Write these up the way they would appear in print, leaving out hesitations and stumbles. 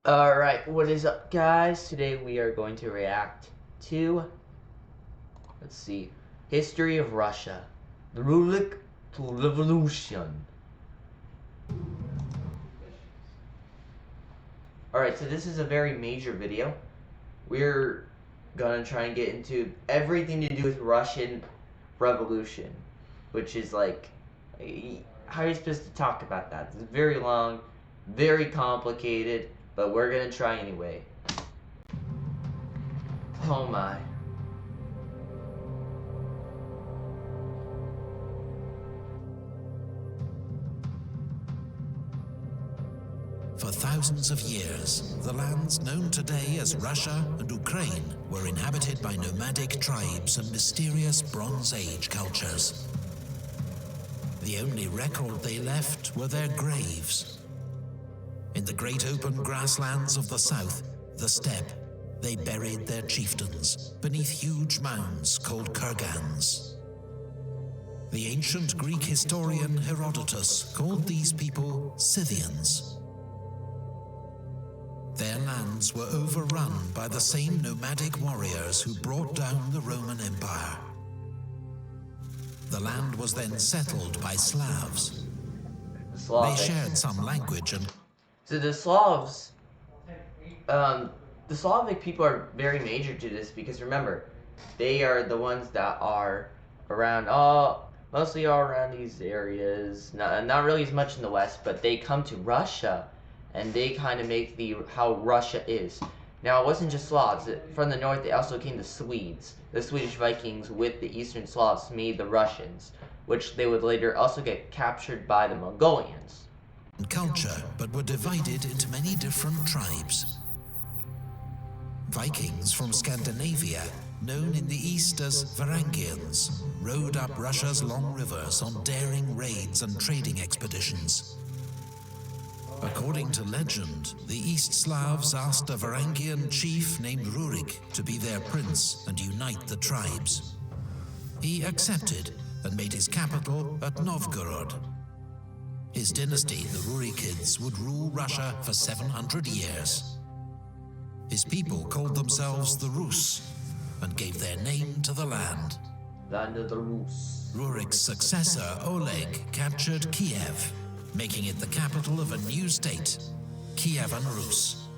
Alright, what is up, guys? Today we are going to react to, let's see, History of Russia, the Great Revolution. Alright, so this is a very major video. We're gonna try and get into everything to do with Russian Revolution, which is like, how are you supposed to talk about that? It's very long, very complicated, but we're gonna try anyway. Oh my. For thousands of years, the lands known today as Russia and Ukraine were inhabited by nomadic tribes and mysterious Bronze Age cultures. The only record they left were their graves. In the great open grasslands of the south, the steppe, they buried their chieftains beneath huge mounds called kurgans. The ancient Greek historian Herodotus called these people Scythians. Their lands were overrun by the same nomadic warriors who brought down the Roman Empire. The land was then settled by Slavs. They shared some language and... So the Slavs, the Slavic people are very major to this because remember, they are the ones that are around mostly all around these areas. Not really as much in the west, but they come to Russia. And they kind of make how Russia is. Now, it wasn't just Slavs. From the north, they also came the Swedes. The Swedish Vikings with the Eastern Slavs made the Russians, which they would later also get captured by the Mongolians. Culture, but were divided into many different tribes. Vikings from Scandinavia, known in the east as Varangians, rode up Russia's long rivers on daring raids and trading expeditions. According to legend, the East Slavs asked a Varangian chief named Rurik to be their prince and unite the tribes. He accepted and made his capital at Novgorod. His dynasty, the Rurikids, would rule Russia for 700 years. His people called themselves the Rus and gave their name to the land. Land of the Rus. Rurik's successor, Oleg, captured Kiev, making it the capital of a new state, Kievan Rus.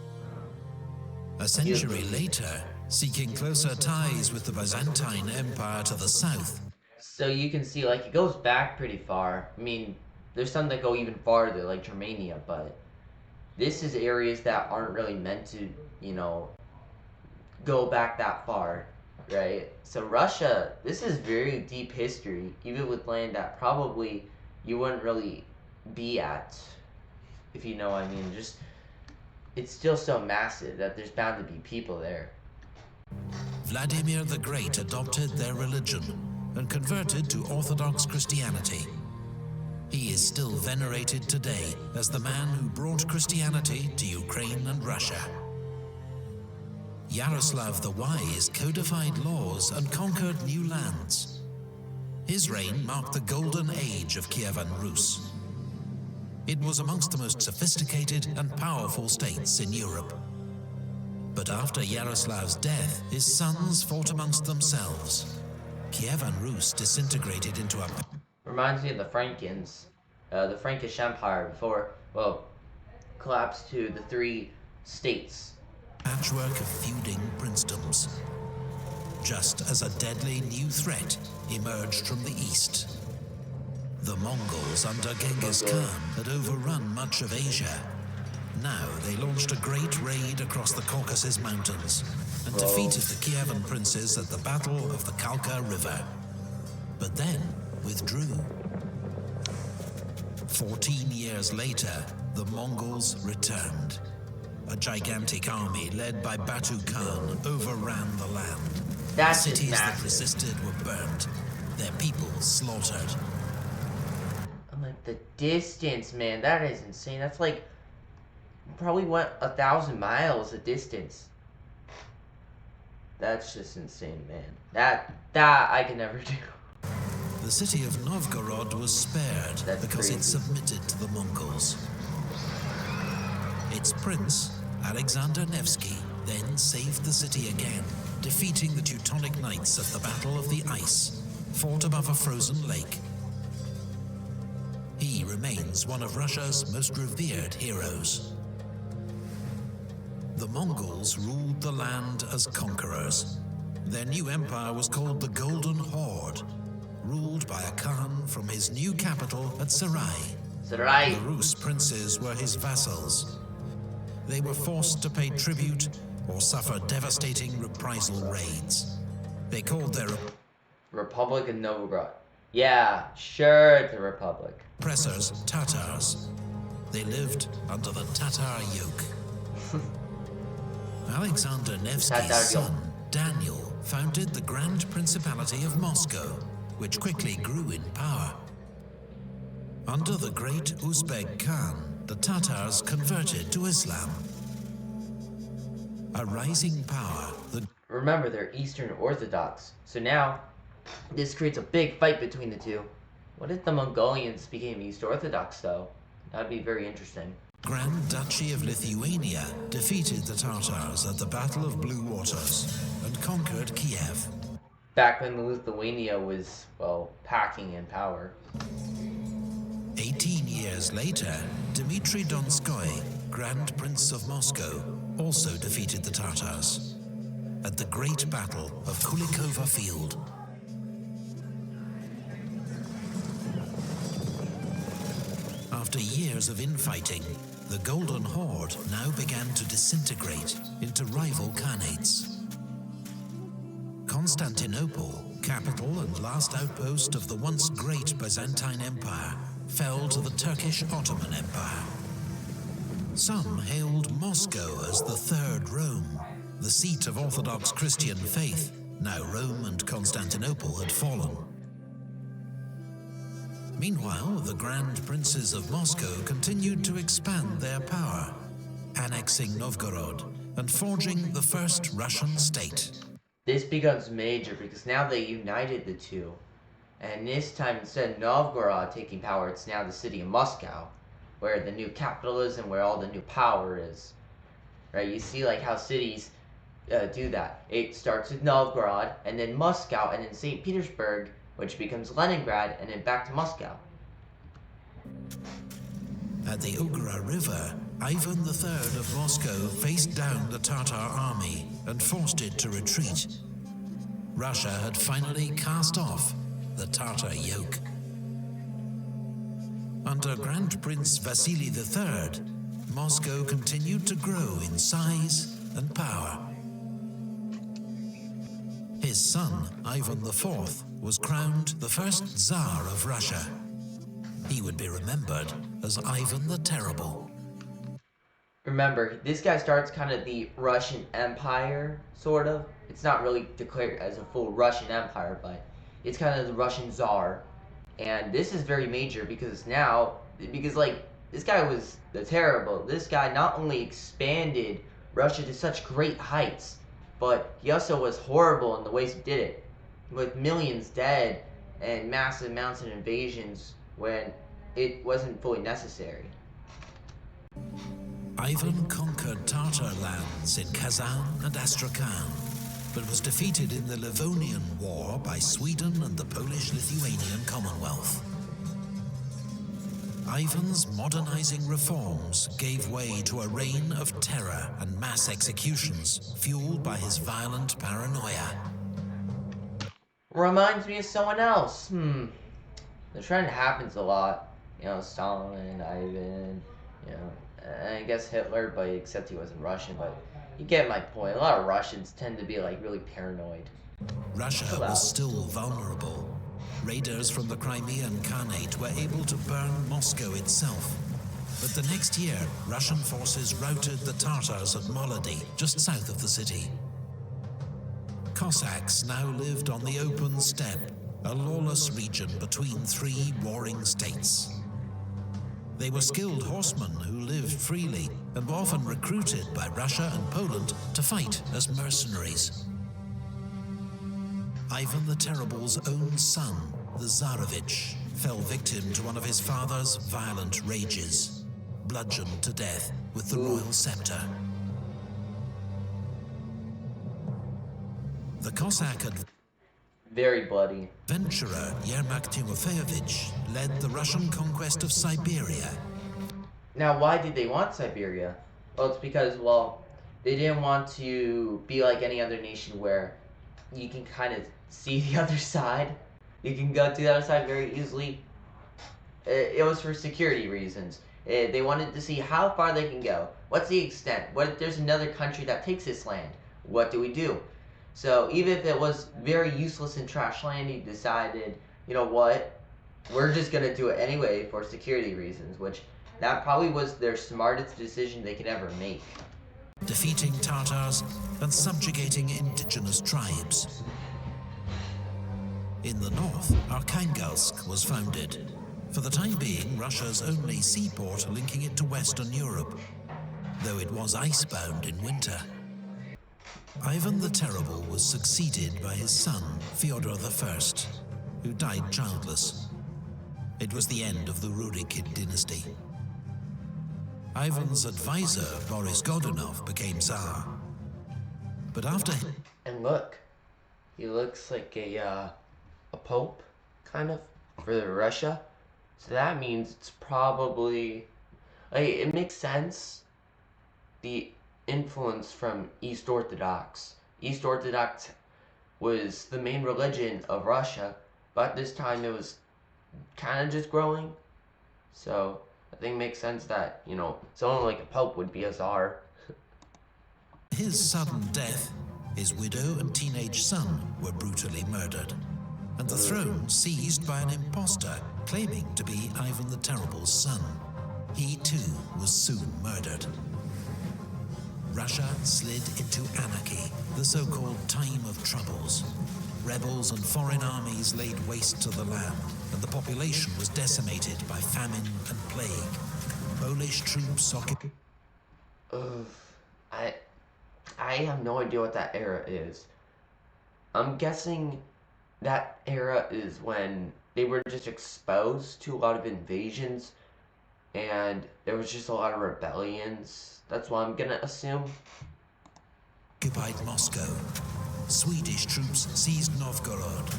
A century later, seeking closer ties with the Byzantine Empire to the south. So you can see, like, it goes back pretty far. I mean, there's some that go even farther, like Germania, but this is areas that aren't really meant to, go back that far, right? So Russia, this is very deep history, even with land that probably you wouldn't really be at, if you know what I mean. Just, it's still so massive that there's bound to be people there. Vladimir the Great adopted their religion and converted to Orthodox Christianity. He is still venerated today as the man who brought Christianity to Ukraine and Russia. Yaroslav the Wise codified laws and conquered new lands. His reign marked the golden age of Kievan Rus. It was amongst the most sophisticated and powerful states in Europe. But after Yaroslav's death, his sons fought amongst themselves. Kievan Rus disintegrated into a... Reminds me of the Frankians, the Frankish Empire before, collapsed to the three states. Patchwork of feuding princedoms. Just as a deadly new threat emerged from the east. The Mongols under Genghis Khan had overrun much of Asia. Now they launched a great raid across the Caucasus Mountains and defeated the Kievan princes at the Battle of the Kalka River, but then withdrew. 14 years later, the Mongols returned. A gigantic army led by Batu Khan overran the land. Cities that resisted were burnt, their people slaughtered. The distance, man, that is insane. That's like, probably went 1,000 miles a distance. That's just insane, man. That I can never do. The city of Novgorod was spared because it submitted to the Mongols. Its prince, Alexander Nevsky then saved the city again, defeating the Teutonic Knights at the Battle of the Ice, fought above a frozen lake. He remains one of Russia's most revered heroes. The Mongols ruled the land as conquerors. Their new empire was called the Golden Horde, ruled by a Khan from his new capital at Sarai. Sarai. The Rus princes were his vassals. They were forced to pay tribute or suffer devastating reprisal raids. They called their Republic of Novgorod. Yeah, sure, it's a republic. oppressors Tatars. They lived under the Tatar yoke. Alexander Nevsky's son, Daniel, founded the Grand Principality of Moscow, which quickly grew in power. Under the great Uzbek Khan, the Tatars converted to Islam. A rising power that... Remember, they're Eastern Orthodox, so now this creates a big fight between the two. What if the Mongolians became East Orthodox, though? That'd be very interesting. Grand Duchy of Lithuania defeated the Tatars at the Battle of Blue Waters and conquered Kiev. Back when Lithuania was, well, packing in power. 18 years later, Dmitry Donskoy, Grand Prince of Moscow, also defeated the Tatars at the Great Battle of Kulikova Field. After years of infighting, the Golden Horde now began to disintegrate into rival khanates. Constantinople, capital and last outpost of the once great Byzantine Empire, fell to the Turkish Ottoman Empire. Some hailed Moscow as the Third Rome, the seat of Orthodox Christian faith. Now Rome and Constantinople had fallen. Meanwhile, the Grand Princes of Moscow continued to expand their power, annexing Novgorod and forging the first Russian state. This becomes major because now they united the two. And this time, instead of Novgorod taking power, it's now the city of Moscow, where the new capital is and where all the new power is. Right? You see like how cities do that. It starts with Novgorod, and then Moscow, and then St. Petersburg, which becomes Leningrad, and then back to Moscow. At the Ugra River, Ivan III of Moscow faced down the Tatar army and forced it to retreat. Russia had finally cast off the Tatar yoke. Under Grand Prince Vasily III, Moscow continued to grow in size and power. His son, Ivan IV, was crowned the first Tsar of Russia. He would be remembered as Ivan the Terrible. Remember, this guy starts kind of the Russian Empire, sort of. It's not really declared as a full Russian Empire, but it's kind of the Russian Tsar. And this is very major because now, like, this guy was the Terrible. This guy not only expanded Russia to such great heights, but he also was horrible in the ways he did it, with millions dead and massive amounts of invasions when it wasn't fully necessary. Ivan conquered Tatar lands in Kazan and Astrakhan, but was defeated in the Livonian War by Sweden and the Polish-Lithuanian Commonwealth. Ivan's modernizing reforms gave way to a reign of terror and mass executions, fueled by his violent paranoia. Reminds me of someone else. The trend happens a lot. You know, Stalin, Ivan, you know, I guess Hitler, but except he wasn't Russian, but you get my point. A lot of Russians tend to be like really paranoid. Russia was still vulnerable. Raiders from the Crimean Khanate were able to burn Moscow itself. But the next year, Russian forces routed the Tatars at Molody, just south of the city. Cossacks now lived on the open steppe, a lawless region between three warring states. They were skilled horsemen who lived freely and were often recruited by Russia and Poland to fight as mercenaries. Ivan the Terrible's own son, the Tsarevich, fell victim to one of his father's violent rages, bludgeoned to death with the royal scepter. The Cossack Very bloody. adventurer Yermak Timofeyevich led the Russian conquest of Siberia. Now, why did they want Siberia? Well, it's because, well, they didn't want to be like any other nation where you can kind of see the other side. You can go to the other side very easily. It was for security reasons. They wanted to see how far they can go. What's the extent? What if there's another country that takes this land? What do we do? So even if it was very useless and trash land, he decided, you know what? We're just gonna do it anyway for security reasons, which that probably was their smartest decision they could ever make. Defeating Tatars and subjugating indigenous tribes. In the north, Arkhangelsk was founded, for the time being Russia's only seaport linking it to Western Europe, though it was icebound in winter. Ivan the Terrible was succeeded by his son, Fyodor I, who died childless. It was the end of the Rurikid dynasty. Ivan's advisor, Boris Godunov, became Tsar. But after... And look, he looks like a pope, kind of, for Russia. So that means it's probably, like, it makes sense, the influence from East Orthodox. East Orthodox was the main religion of Russia, but this time it was kind of just growing. So I think it makes sense that, you know, someone like a pope would be a czar. his sudden death, his widow and teenage son were brutally murdered, and the throne seized by an impostor claiming to be Ivan the Terrible's son. He too was soon murdered. Russia slid into anarchy, the so-called Time of Troubles. Rebels and foreign armies laid waste to the land, and the population was decimated by famine and plague. Polish troops occupied... I have no idea what that era is. I'm guessing that era is when they were just exposed to a lot of invasions and there was just a lot of rebellions. That's what I'm gonna assume. Occupied Moscow. Swedish troops seized Novgorod.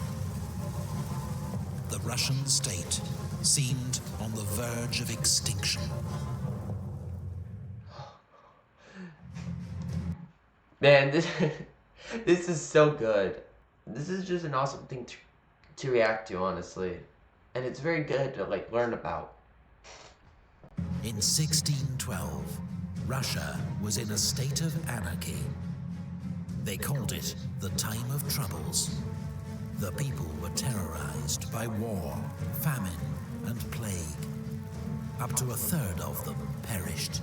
The Russian state seemed on the verge of extinction. Man, this is so good. This is just an awesome thing to react to, honestly. And it's very good to, like, learn about. In 1612, Russia was in a state of anarchy. They called it the Time of Troubles. The people were terrorized by war, famine, and plague. Up to a third of them perished.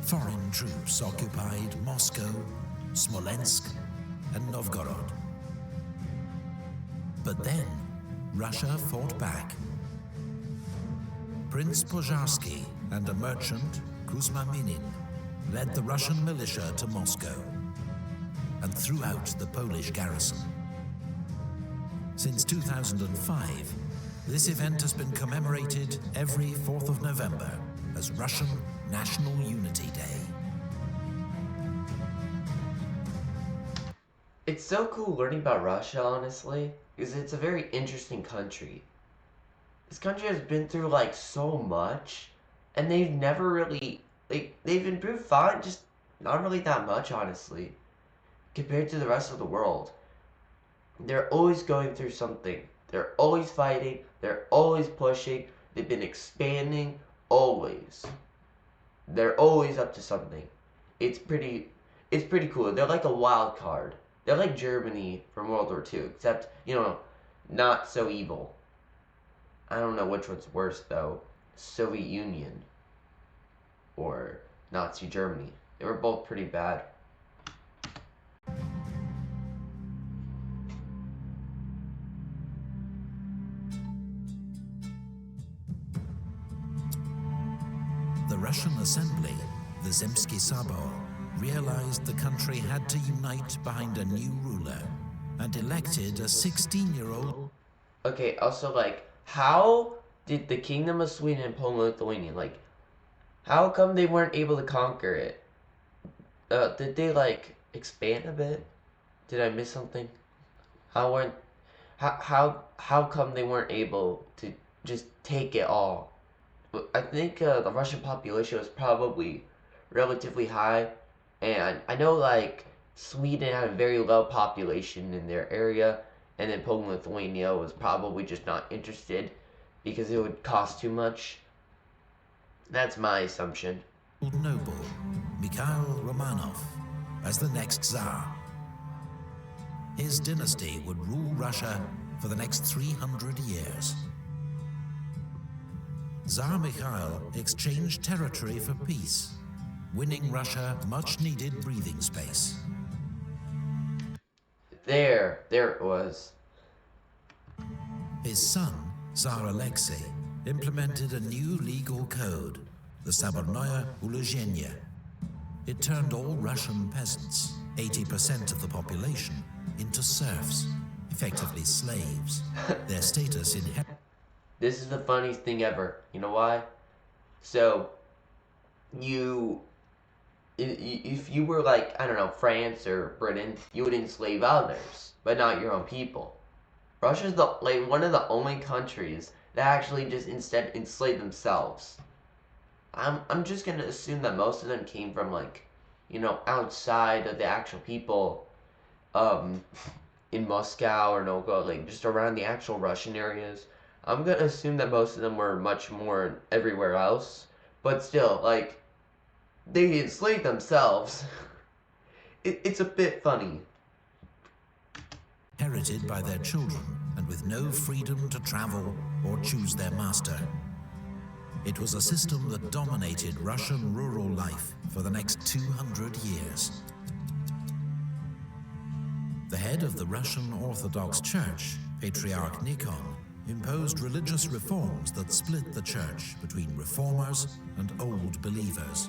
Foreign troops occupied Moscow, Smolensk, and Novgorod. But then, Russia fought back. Prince Pozharsky and a merchant, Kuzma Minin, led the Russian militia to Moscow and threw out the Polish garrison. Since 2005, this event has been commemorated every 4th of November as Russian National Unity Day. It's so cool learning about Russia, honestly, because it's a very interesting country. This country has been through, like, so much, and they've never really, like, they've improved fine, just not really that much, honestly, compared to the rest of the world. They're always going through something. They're always fighting. They're always pushing. They've been expanding, always. They're always up to something. It's pretty cool. They're like a wild card. They're like Germany from World War II, except, you know, not so evil. I don't know which one's worse, though. Soviet Union or Nazi Germany. They were both pretty bad. The Russian Assembly, the Zemsky Sabor, realized the country had to unite behind a new ruler and elected a 16-year-old... Okay, also, like, how did the Kingdom of Sweden and Poland and Lithuania, like, how come they weren't able to conquer it? Did they, like, expand a bit? Did I miss something? How weren't how come they weren't able to just take it all? I think the Russian population was probably relatively high, and I know like Sweden had a very low population in their area, and then Poland Lithuania was probably just not interested because it would cost too much. That's my assumption. Noble Mikhail Romanov as the next Tsar. His dynasty would rule Russia for the next 300 years. Tsar Mikhail exchanged territory for peace, winning Russia much-needed breathing space. There it was. His son, Tsar Alexei, implemented a new legal code, the Sabornoye Uluzhenie. It turned all Russian peasants, 80% of the population, into serfs, effectively slaves. Their status in This is the funniest thing ever. You know why? So, if you were like, I don't know, France or Britain, you would enslave others, but not your own people. Russia's one of the only countries that actually just instead enslave themselves. I'm just gonna assume that most of them came from like, outside of the actual people, in Moscow or Nogo, like just around the actual Russian areas. I'm gonna assume that most of them were much more everywhere else, but still, like, they enslaved themselves. It's a bit funny. Inherited by their children and with no freedom to travel or choose their master. It was a system that dominated Russian rural life for the next 200 years. The head of the Russian Orthodox Church, Patriarch Nikon, imposed religious reforms that split the church between reformers and old believers.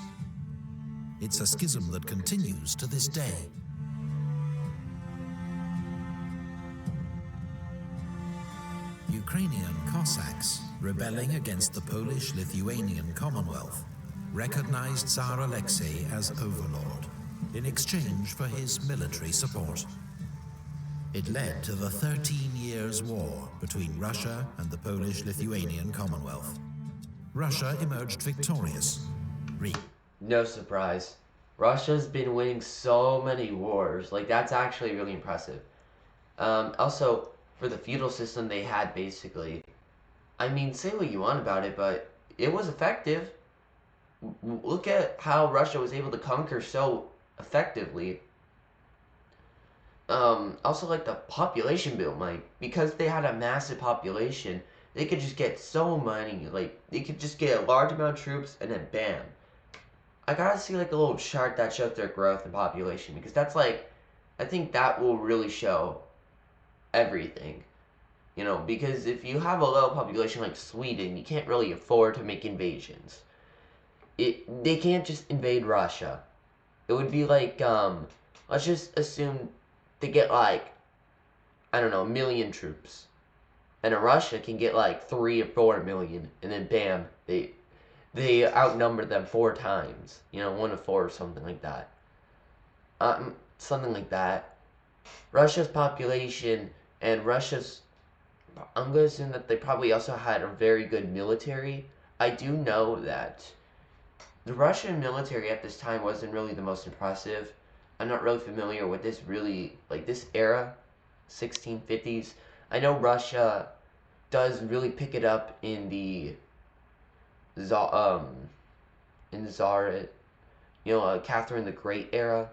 It's a schism that continues to this day. Ukrainian Cossacks, rebelling against the Polish-Lithuanian Commonwealth, recognized Tsar Alexei as overlord in exchange for his military support. It led to the 13 Years' War between Russia and the Polish-Lithuanian Commonwealth. Russia emerged victorious. No surprise. Russia's been winning so many wars. Like, that's actually really impressive. Also, for the feudal system they had, basically, I mean, say what you want about it, but it was effective. Look at how Russia was able to conquer so effectively. Also, like, the population boom, like, because they had a massive population, they could just get so many, like, they could just get a large amount of troops, and then bam. I gotta see, like, a little chart that shows their growth in population, because that's, like, I think that will really show everything. Because if you have a low population like Sweden, you can't really afford to make invasions. They can't just invade Russia. It would be like, let's just assume they get like, I don't know, 1 million troops. And Russia can get like 3 or 4 million, and then bam, they outnumber them 4 times. 1 to 4 or something like that. Something like that. Russia's population and Russia's, I'm going to assume that they probably also had a very good military. I do know that the Russian military at this time wasn't really the most impressive. I'm not really familiar with this this era, 1650s. I know Russia does really pick it up in the Tsar, Catherine the Great era.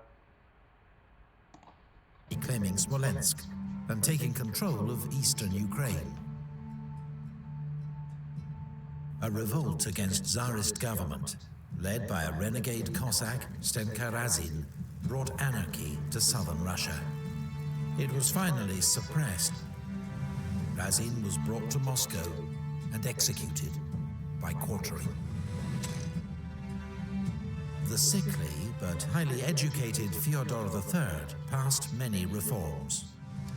Claiming Smolensk and taking control of eastern Ukraine. A revolt against Tsarist government, led by a renegade Cossack, Stenka Razin, brought anarchy to southern Russia. It was finally suppressed. Razin was brought to Moscow and executed by quartering. The sickly but highly educated Fyodor III passed many reforms.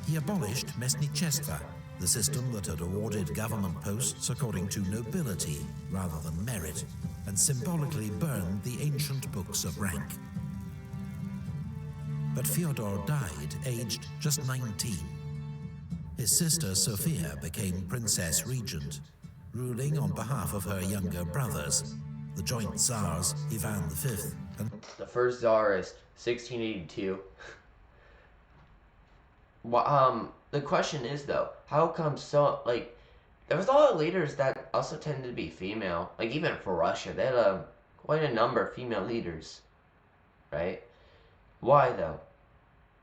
He abolished Mesnichestva, the system that had awarded government posts according to nobility rather than merit, and symbolically burned the ancient books of rank. but Fyodor died aged just 19. His sister Sophia became Princess Regent, ruling on behalf of her younger brothers, the joint Tsars Ivan V and The first Tsar is 1682. The question is though, how come there was a lot of leaders that also tended to be female. Like even for Russia, they had quite a number of female leaders, right? Why though?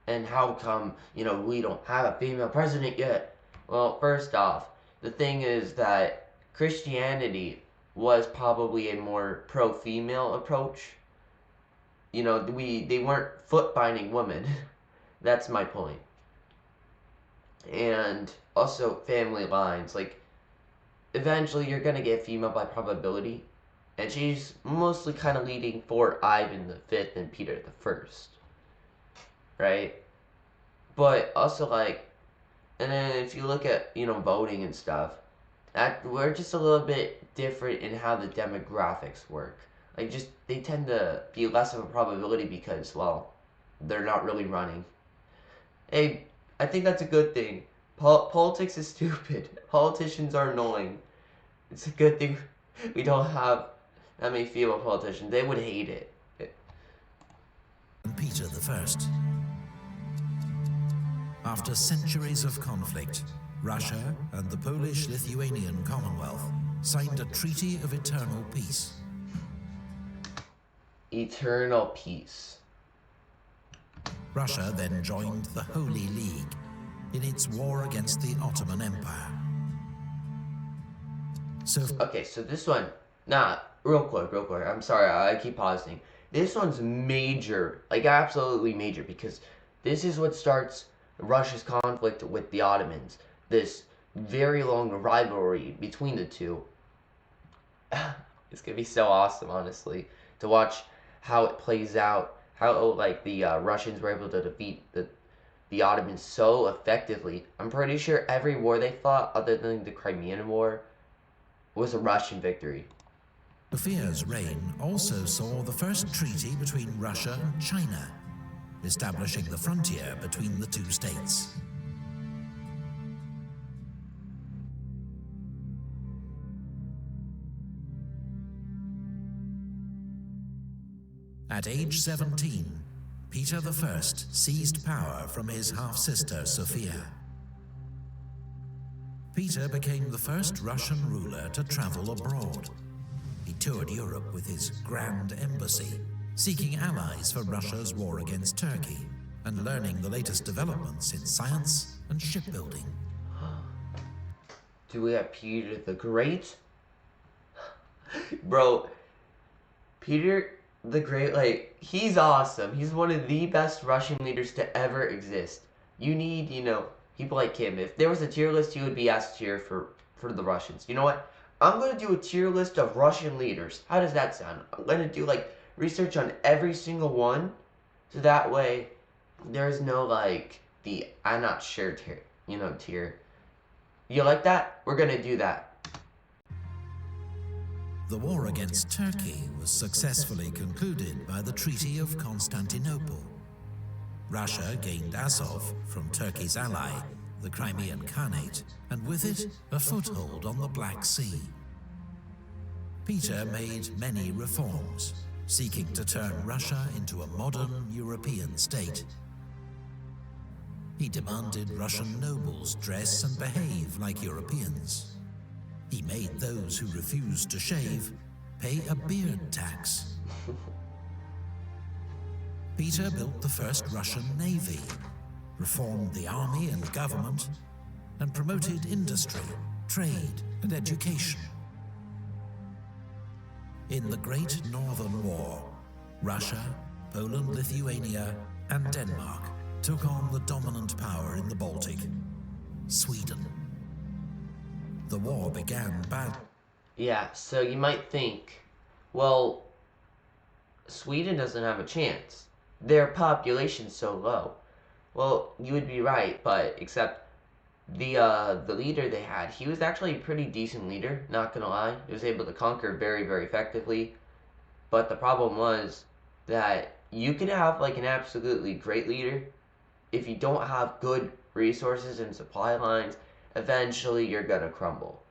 And how come, we don't have a female president yet? Well, first off, the thing is that Christianity was probably a more pro-female approach. They weren't foot binding women. That's my point. And also family lines. Like, eventually you're gonna get female by probability, and she's mostly kind of leading for Ivan the Fifth and Peter the First, right? But also and then if you look at voting and stuff, that we're just a little bit different in how the demographics work. Like just they tend to be less of a probability because they're not really running. Hey, I think that's a good thing. Politics is stupid. Politicians are annoying. It's a good thing we don't have that many female politicians. They would hate it. Peter I. After centuries of conflict, Russia and the Polish-Lithuanian Commonwealth signed a treaty of eternal peace. Eternal peace. Russia then joined the Holy League in its war against the Ottoman Empire. Okay, so this one, real quick, I'm sorry, I keep pausing. This one's major, absolutely major, because this is what starts Russia's conflict with the Ottomans. This very long rivalry between the two. It's gonna be so awesome, honestly, to watch how it plays out, how the Russians were able to defeat the Ottomans so effectively. I'm pretty sure every war they fought, other than the Crimean War, was a Russian victory. Sophia's reign also saw the first treaty between Russia and China, establishing the frontier between the two states. At age 17, Peter I seized power from his half-sister Sophia. Peter became the first Russian ruler to travel abroad. He toured Europe with his Grand Embassy, seeking allies for Russia's war against Turkey and learning the latest developments in science and shipbuilding. Do we have Peter the Great? Bro, Peter the Great, he's awesome. He's one of the best Russian leaders to ever exist. You need, people like him. If there was a tier list, he would be S tier for the Russians. You know what? I'm going to do a tier list of Russian leaders. How does that sound? I'm going to do, research on every single one, so that way there's no, the I'm not sure tier. You like that? We're going to do that. The war against Turkey was successfully concluded by the Treaty of Constantinople. Russia gained Azov from Turkey's ally, the Crimean Khanate, and with it, a foothold on the Black Sea. Peter made many reforms, seeking to turn Russia into a modern European state. He demanded Russian nobles dress and behave like Europeans. He made those who refused to shave pay a beard tax. Peter built the first Russian navy, reformed the army and government, and promoted industry, trade, and education. In the Great Northern War, Russia, Poland, Lithuania, and Denmark took on the dominant power in the Baltic, Sweden. The war began bad. Yeah, so you might think, well, Sweden doesn't have a chance. Their population's so low. Well, you would be right, but except the leader they had, he was actually a pretty decent leader, not gonna lie. He was able to conquer very, very effectively. But the problem was that you can have like an absolutely great leader. If you don't have good resources and supply lines, eventually you're gonna crumble.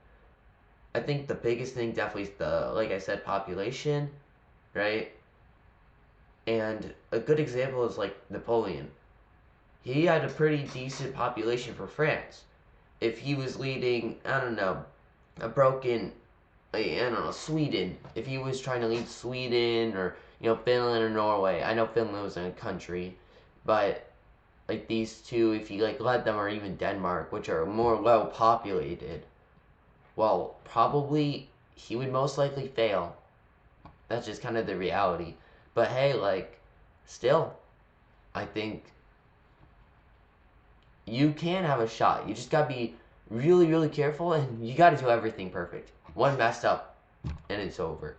I think the biggest thing definitely is the, like I said, population, right? And a good example is like Napoleon. He had a pretty decent population for France. If he was leading, I don't know, a broken, I don't know, Sweden. If he was trying to lead Sweden or Finland or Norway. I know Finland was in a country, but like these two, if he like led them, or even Denmark, which are more low populated, well, probably he would most likely fail. That's just kind of the reality. But hey, like, still, I think you can have a shot. You just gotta be really, really careful, and you gotta do everything perfect. One messed up, and it's over.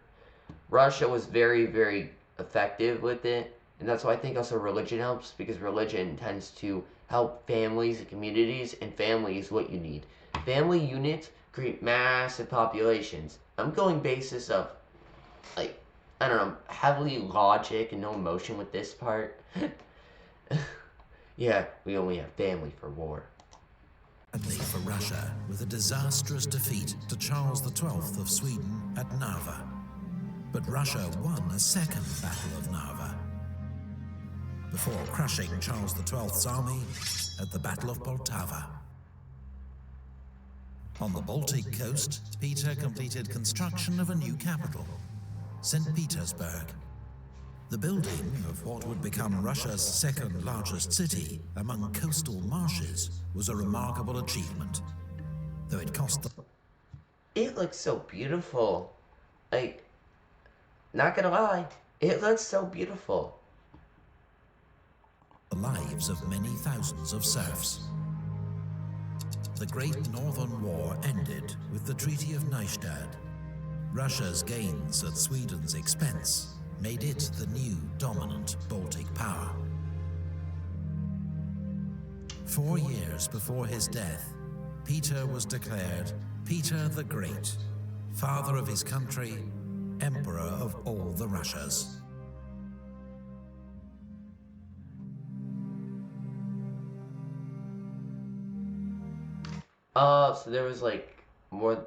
Russia was very, very effective with it, and that's why I think also religion helps, because religion tends to help families and communities, and family is what you need. Family units create massive populations. I'm going basis of, like, I don't know, heavily logic and no emotion with this part. Yeah, we only have family for war. For Russia, with a disastrous defeat to Charles XII of Sweden at Narva. But Russia won a second Battle of Narva before crushing Charles XII's army at the Battle of Poltava. On the Baltic coast, Peter completed construction of a new capital, St. Petersburg. The building of what would become Russia's second largest city among coastal marshes was a remarkable achievement, though it cost the... It looks so beautiful. Like, not gonna lie, it looks so beautiful. The lives of many thousands of serfs. The Great Northern War ended with the Treaty of Neustadt. Russia's gains at Sweden's expense made it the new dominant Baltic power. 4 years before his death, Peter was declared Peter the Great, father of his country, emperor of all the Russias. So there was like more,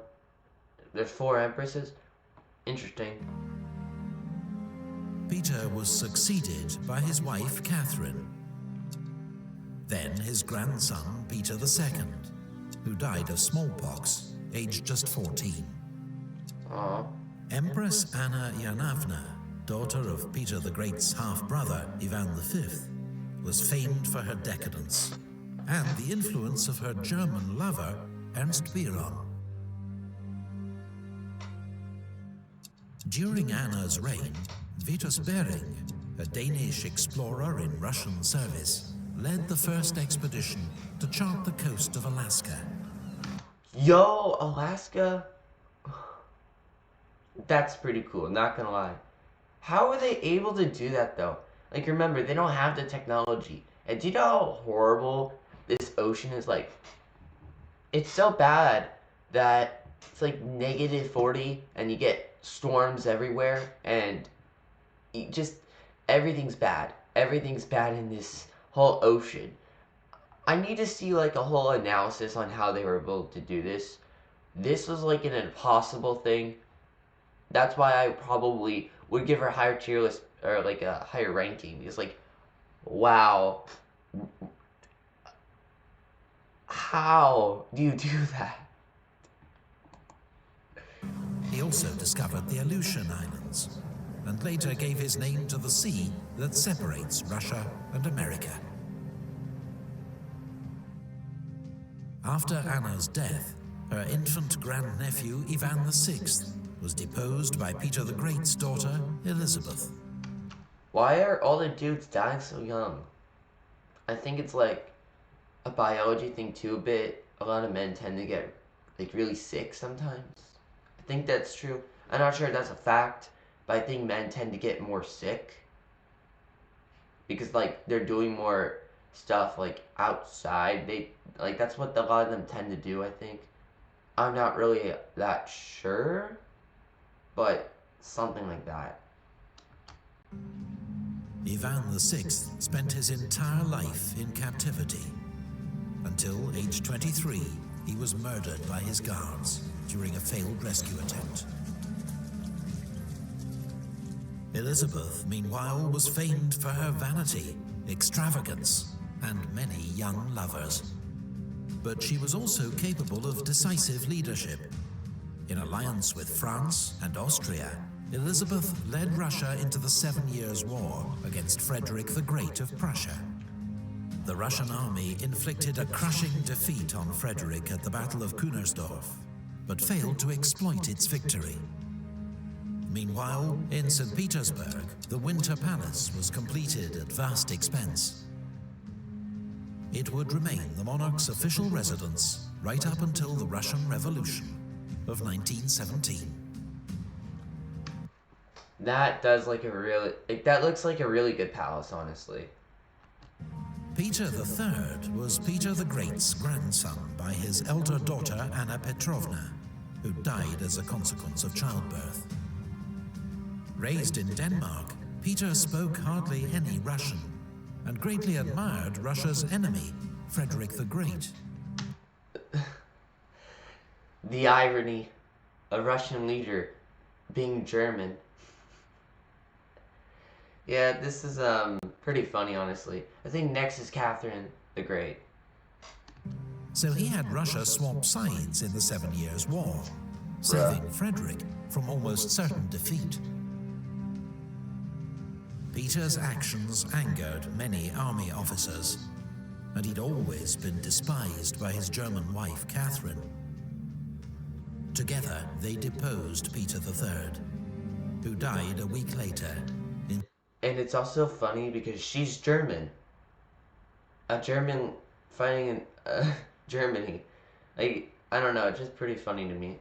there's 4 empresses? Interesting. Peter was succeeded by his wife Catherine, then his grandson Peter II, who died of smallpox, aged just 14. Aww. Empress Anna Ivanovna, daughter of Peter the Great's half-brother Ivan V, was famed for her decadence and the influence of her German lover Ernst Biron. During Anna's reign, Vitus Bering, a Danish explorer in Russian service, led the first expedition to chart the coast of Alaska. Yo, Alaska? That's pretty cool, not gonna lie. How are they able to do that though? Like, remember, they don't have the technology. And do you know how horrible this ocean is? Like, it's so bad that it's like -40 and you get storms everywhere, and you just, everything's bad. Everything's bad in this whole ocean. I need to see like a whole analysis on how they were able to do this. This was like an impossible thing. That's why I probably would give her a higher tier list, or like a higher ranking, because like, wow, how do you do that? He also discovered the Aleutian Islands, and later gave his name to the sea that separates Russia and America. After Anna's death, her infant grandnephew Ivan VI was deposed by Peter the Great's daughter Elizabeth. Why are all the dudes dying so young? I think it's like a biology thing too a bit. A lot of men tend to get like really sick sometimes. I think that's true. I'm not sure if that's a fact, but I think men tend to get more sick because like they're doing more stuff like outside. They like, that's what a lot of them tend to do, I think. I'm not really that sure, but something like that. Ivan VI spent his entire life in captivity. Until age 23, he was murdered by his guards during a failed rescue attempt. Elizabeth, meanwhile, was famed for her vanity, extravagance, and many young lovers. But she was also capable of decisive leadership. In alliance with France and Austria, Elizabeth led Russia into the 7 Years' War against Frederick the Great of Prussia. The Russian army inflicted a crushing defeat on Frederick at the Battle of Kunersdorf, but failed to exploit its victory. Meanwhile, in St. Petersburg, the Winter Palace was completed at vast expense. It would remain the monarch's official residence right up until the Russian Revolution of 1917. That does that looks like a really good palace, honestly. Peter III was Peter the Great's grandson by his elder daughter Anna Petrovna, who died as a consequence of childbirth. Raised in Denmark, Peter spoke hardly any Russian and greatly admired Russia's enemy, Frederick the Great. The irony, a Russian leader being German. Yeah, this is pretty funny, honestly. I think next is Catherine the Great. So he had Russia swap sides in the 7 Years' War, saving Frederick from almost certain defeat. Peter's actions angered many army officers, and he'd always been despised by his German wife, Catherine. Together, they deposed Peter III, who died a week later. And it's also funny because she's German. A German fighting in Germany. Like, I don't know, it's just pretty funny to me.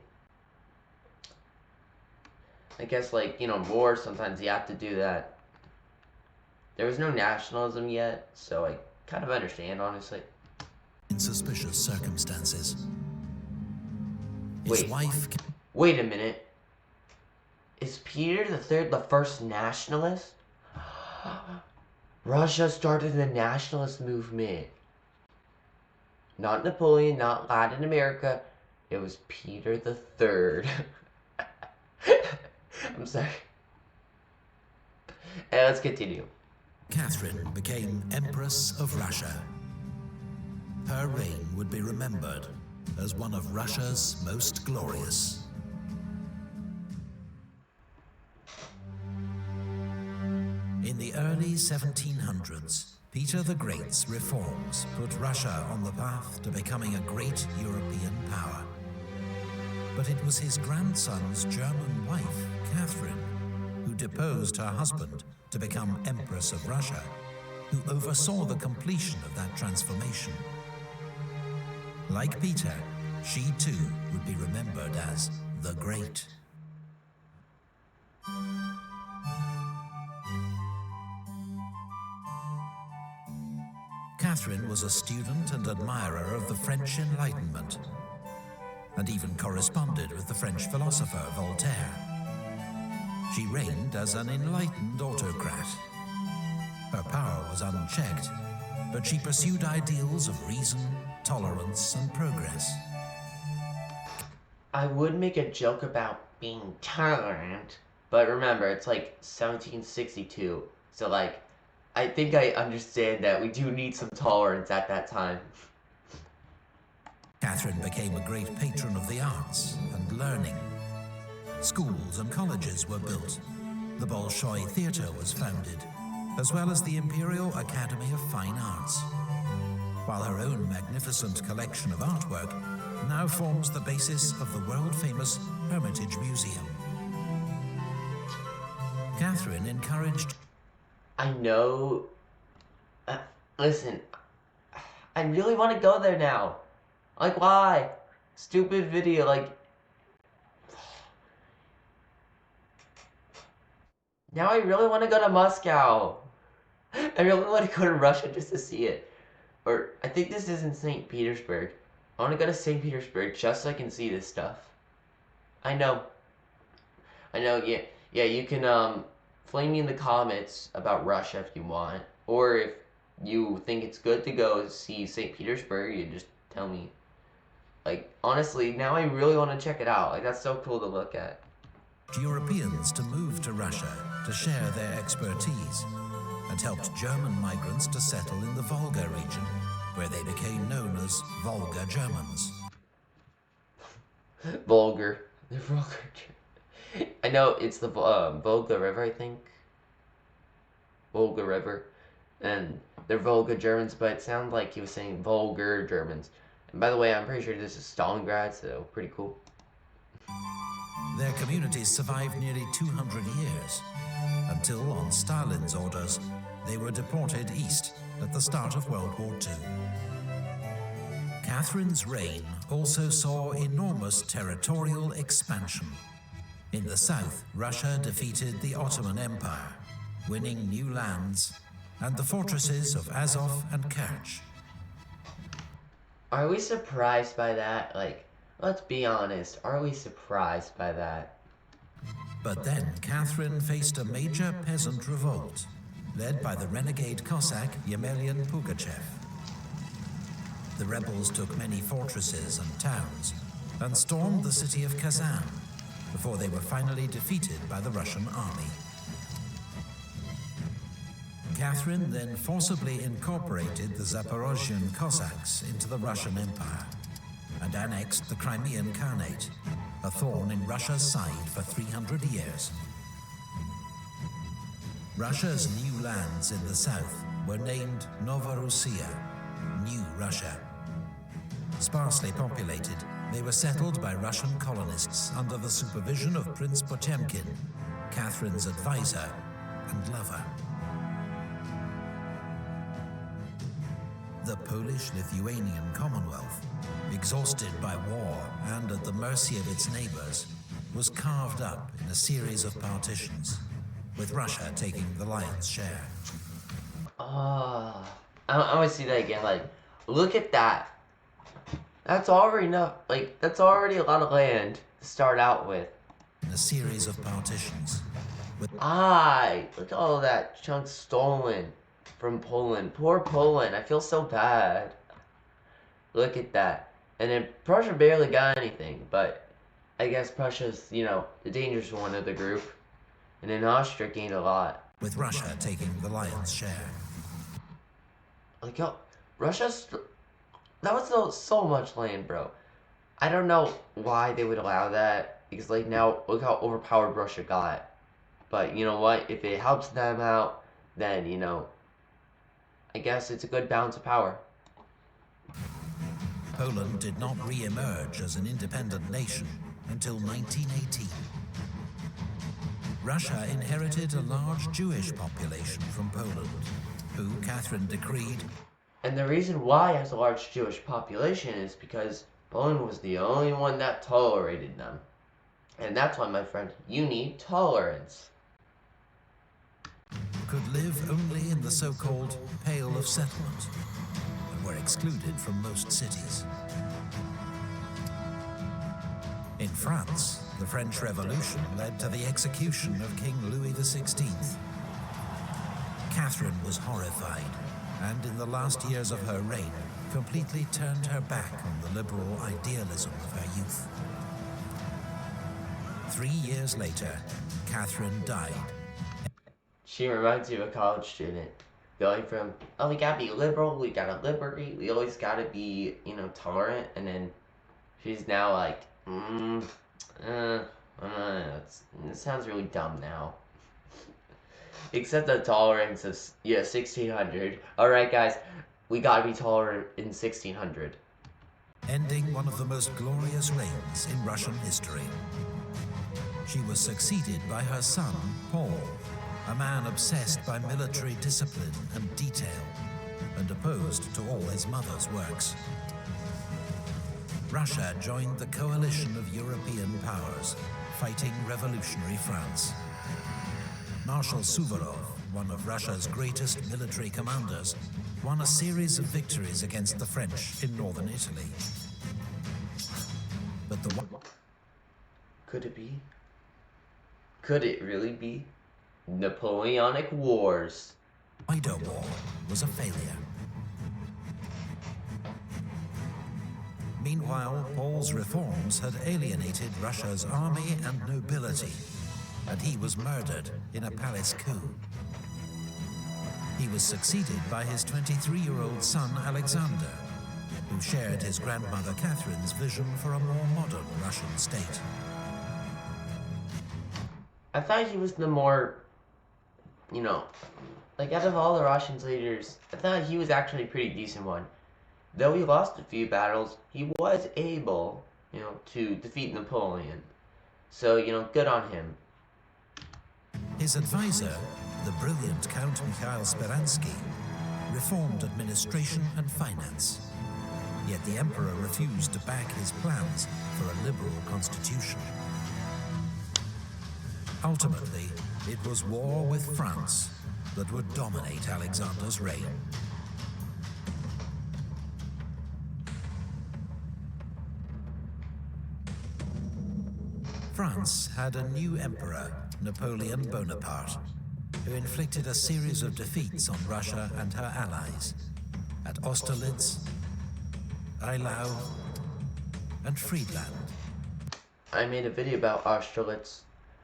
I guess, like, you know, war, sometimes you have to do that. There was no nationalism yet, so I kind of understand, honestly. In suspicious circumstances. Wait a minute. Is Peter III the first nationalist? Russia started the nationalist movement. Not Napoleon, not Latin America. It was Peter III. I'm sorry. Let's continue. Catherine became Empress of Russia. Her reign would be remembered as one of Russia's most glorious. In the early 1700s, Peter the Great's reforms put Russia on the path to becoming a great European power. But it was his grandson's German wife, Catherine, who deposed her husband to become Empress of Russia, who oversaw the completion of that transformation. Like Peter, she too would be remembered as the Great. Catherine was a student and admirer of the French Enlightenment, and even corresponded with the French philosopher Voltaire. She reigned as an enlightened autocrat. Her power was unchecked, but she pursued ideals of reason, tolerance, and progress. I would make a joke about being tolerant, but remember, it's like 1762, so like, I think I understand that we do need some tolerance at that time. Catherine became a great patron of the arts and learning. Schools and colleges were built. The Bolshoi Theatre was founded, as well as the Imperial Academy of Fine Arts. While her own magnificent collection of artwork now forms the basis of the world-famous Hermitage Museum. Catherine encouraged... I know... listen, I really want to go there now. Like, why? Stupid video, like... Now I really want to go to Moscow. I really want to go to Russia just to see it. Or, I think this is in St. Petersburg. I want to go to St. Petersburg just so I can see this stuff. I know, yeah, you can, flame me in the comments about Russia if you want, or if you think it's good to go see St. Petersburg, you just tell me. Like, honestly, now I really want to check it out. Like, that's so cool to look at. Europeans to move to Russia to share their expertise, and helped German migrants to settle in the Volga region, where they became known as Volga Germans. Vulgar. They're vulgar. I know it's the Volga River, I think. Volga River. And they're Volga Germans, but it sounded like he was saying vulgar Germans. And by the way, I'm pretty sure this is Stalingrad, so pretty cool. Their communities survived nearly 200 years, until on Stalin's orders, they were deported east at the start of World War II. Catherine's reign also saw enormous territorial expansion. In the south, Russia defeated the Ottoman Empire, winning new lands and the fortresses of Azov and Kerch. Are we surprised by that? Like, let's be honest, are we surprised by that? But then Catherine faced a major peasant revolt, led by the renegade Cossack Yemelyan Pugachev. The rebels took many fortresses and towns and stormed the city of Kazan before they were finally defeated by the Russian army. Catherine then forcibly incorporated the Zaporozhian Cossacks into the Russian Empire and annexed the Crimean Khanate, a thorn in Russia's side for 300 years. Russia's new lands in the south were named Novorossiya, New Russia. Sparsely populated, they were settled by Russian colonists under the supervision of Prince Potemkin, Catherine's advisor and lover. The Polish-Lithuanian Commonwealth, exhausted by war and at the mercy of its neighbors, was carved up in a series of partitions, with Russia taking the lion's share. I want to see that again. Like, look at that. That's already enough. Like, that's already a lot of land to start out with. In a series of partitions. Look at all that chunk stolen from Poland. Poor Poland. I feel so bad. Look at that. And then Prussia barely got anything, but I guess Prussia's, the dangerous one of the group. And then Austria gained a lot. With Russia taking the lion's share. Like, Russia's... That was so much land, bro. I don't know why they would allow that. Because, like, now, look how overpowered Russia got. But, you know what? If it helps them out, then, I guess it's a good balance of power. Poland did not re-emerge as an independent nation until 1918. Russia inherited a large Jewish population from Poland, who Catherine decreed. And the reason why it has a large Jewish population is because Poland was the only one that tolerated them. And that's why, my friend, you need tolerance. Could live only in the so-called Pale of Settlement, and were excluded from most cities. In France, the French Revolution led to the execution of King Louis XVI. Catherine was horrified, and in the last years of her reign, completely turned her back on the liberal idealism of her youth. 3 years later, Catherine died. She reminds me of a college student. Going from, oh, we gotta be liberal, we gotta liberate, we always gotta be, tolerant, and then she's now like, it sounds really dumb now. Except the tolerance of, 1600. Alright, guys, we gotta be tolerant in 1600. Ending one of the most glorious reigns in Russian history. She was succeeded by her son, Paul, a man obsessed by military discipline and detail, and opposed to all his mother's works. Russia joined the coalition of European powers, fighting revolutionary France. Marshal Suvorov, one of Russia's greatest military commanders, won a series of victories against the French in northern Italy. But the one... Could it be? Could it really be? Napoleonic Wars. Wider War was a failure. Meanwhile, Paul's reforms had alienated Russia's army and nobility, and he was murdered in a palace coup. He was succeeded by his 23-year-old son Alexander, who shared his grandmother Catherine's vision for a more modern Russian state. I thought he was the more, like out of all the Russian leaders, I thought he was actually a pretty decent one. Though he lost a few battles, he was able, to defeat Napoleon. So, good on him. His advisor, the brilliant Count Mikhail Speransky, reformed administration and finance. Yet the emperor refused to back his plans for a liberal constitution. Ultimately, it was war with France that would dominate Alexander's reign. France had a new emperor, Napoleon Bonaparte, who inflicted a series of defeats on Russia and her allies at Austerlitz, Eylau, and Friedland. I made a video about Austerlitz.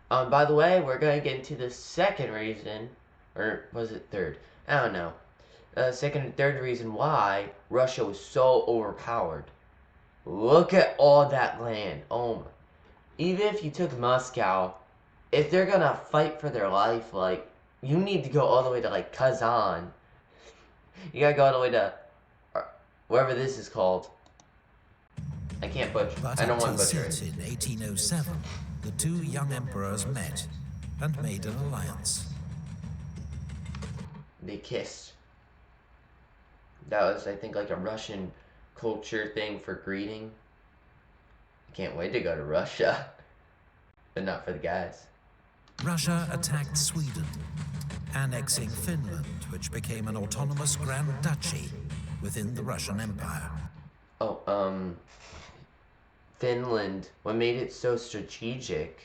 By the way, we're going to get into the second reason, or was it third? I don't know. Second and third reason why Russia was so overpowered. Look at all that land. Oh my. Even if you took Moscow, if they're gonna fight for their life, like, you need to go all the way to, like, Kazan. You gotta go all the way to wherever this is called. I can't butcher. But I don't want to at butcher it. in 1807, the two young emperors met and made an alliance. They kissed. That was, I think, like a Russian culture thing for greeting. I can't wait to go to Russia. But not for the guys. Russia attacked Sweden, annexing Finland, which became an autonomous Grand Duchy within the Russian Empire. Oh, Finland, what made it so strategic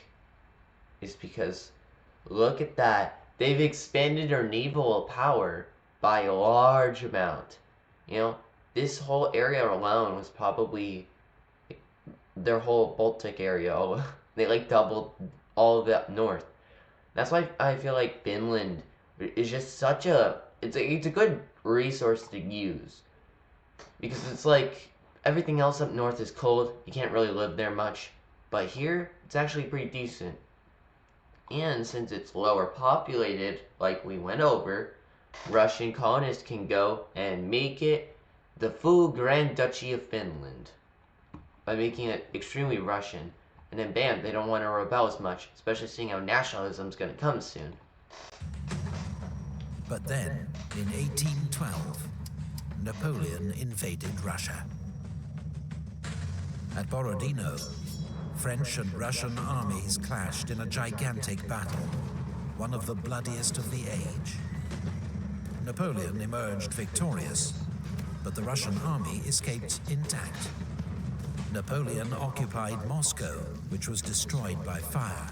is because, look at that. They've expanded their naval power by a large amount. This whole area alone was probably their whole Baltic area. They like doubled all of it up north. That's why I feel like Finland is just such it's a good resource to use, because it's like everything else up north is cold. You can't really live there much, but here it's actually pretty decent. And since it's lower populated, like we went over, Russian colonists can go and make it the full Grand Duchy of Finland by making it extremely Russian. And then bam, they don't want to rebel as much, especially seeing how nationalism's going to come soon. But then, in 1812, Napoleon invaded Russia. At Borodino, French and Russian armies clashed in a gigantic battle, one of the bloodiest of the age. Napoleon emerged victorious, but the Russian army escaped intact. Napoleon occupied Moscow, which was destroyed by fire.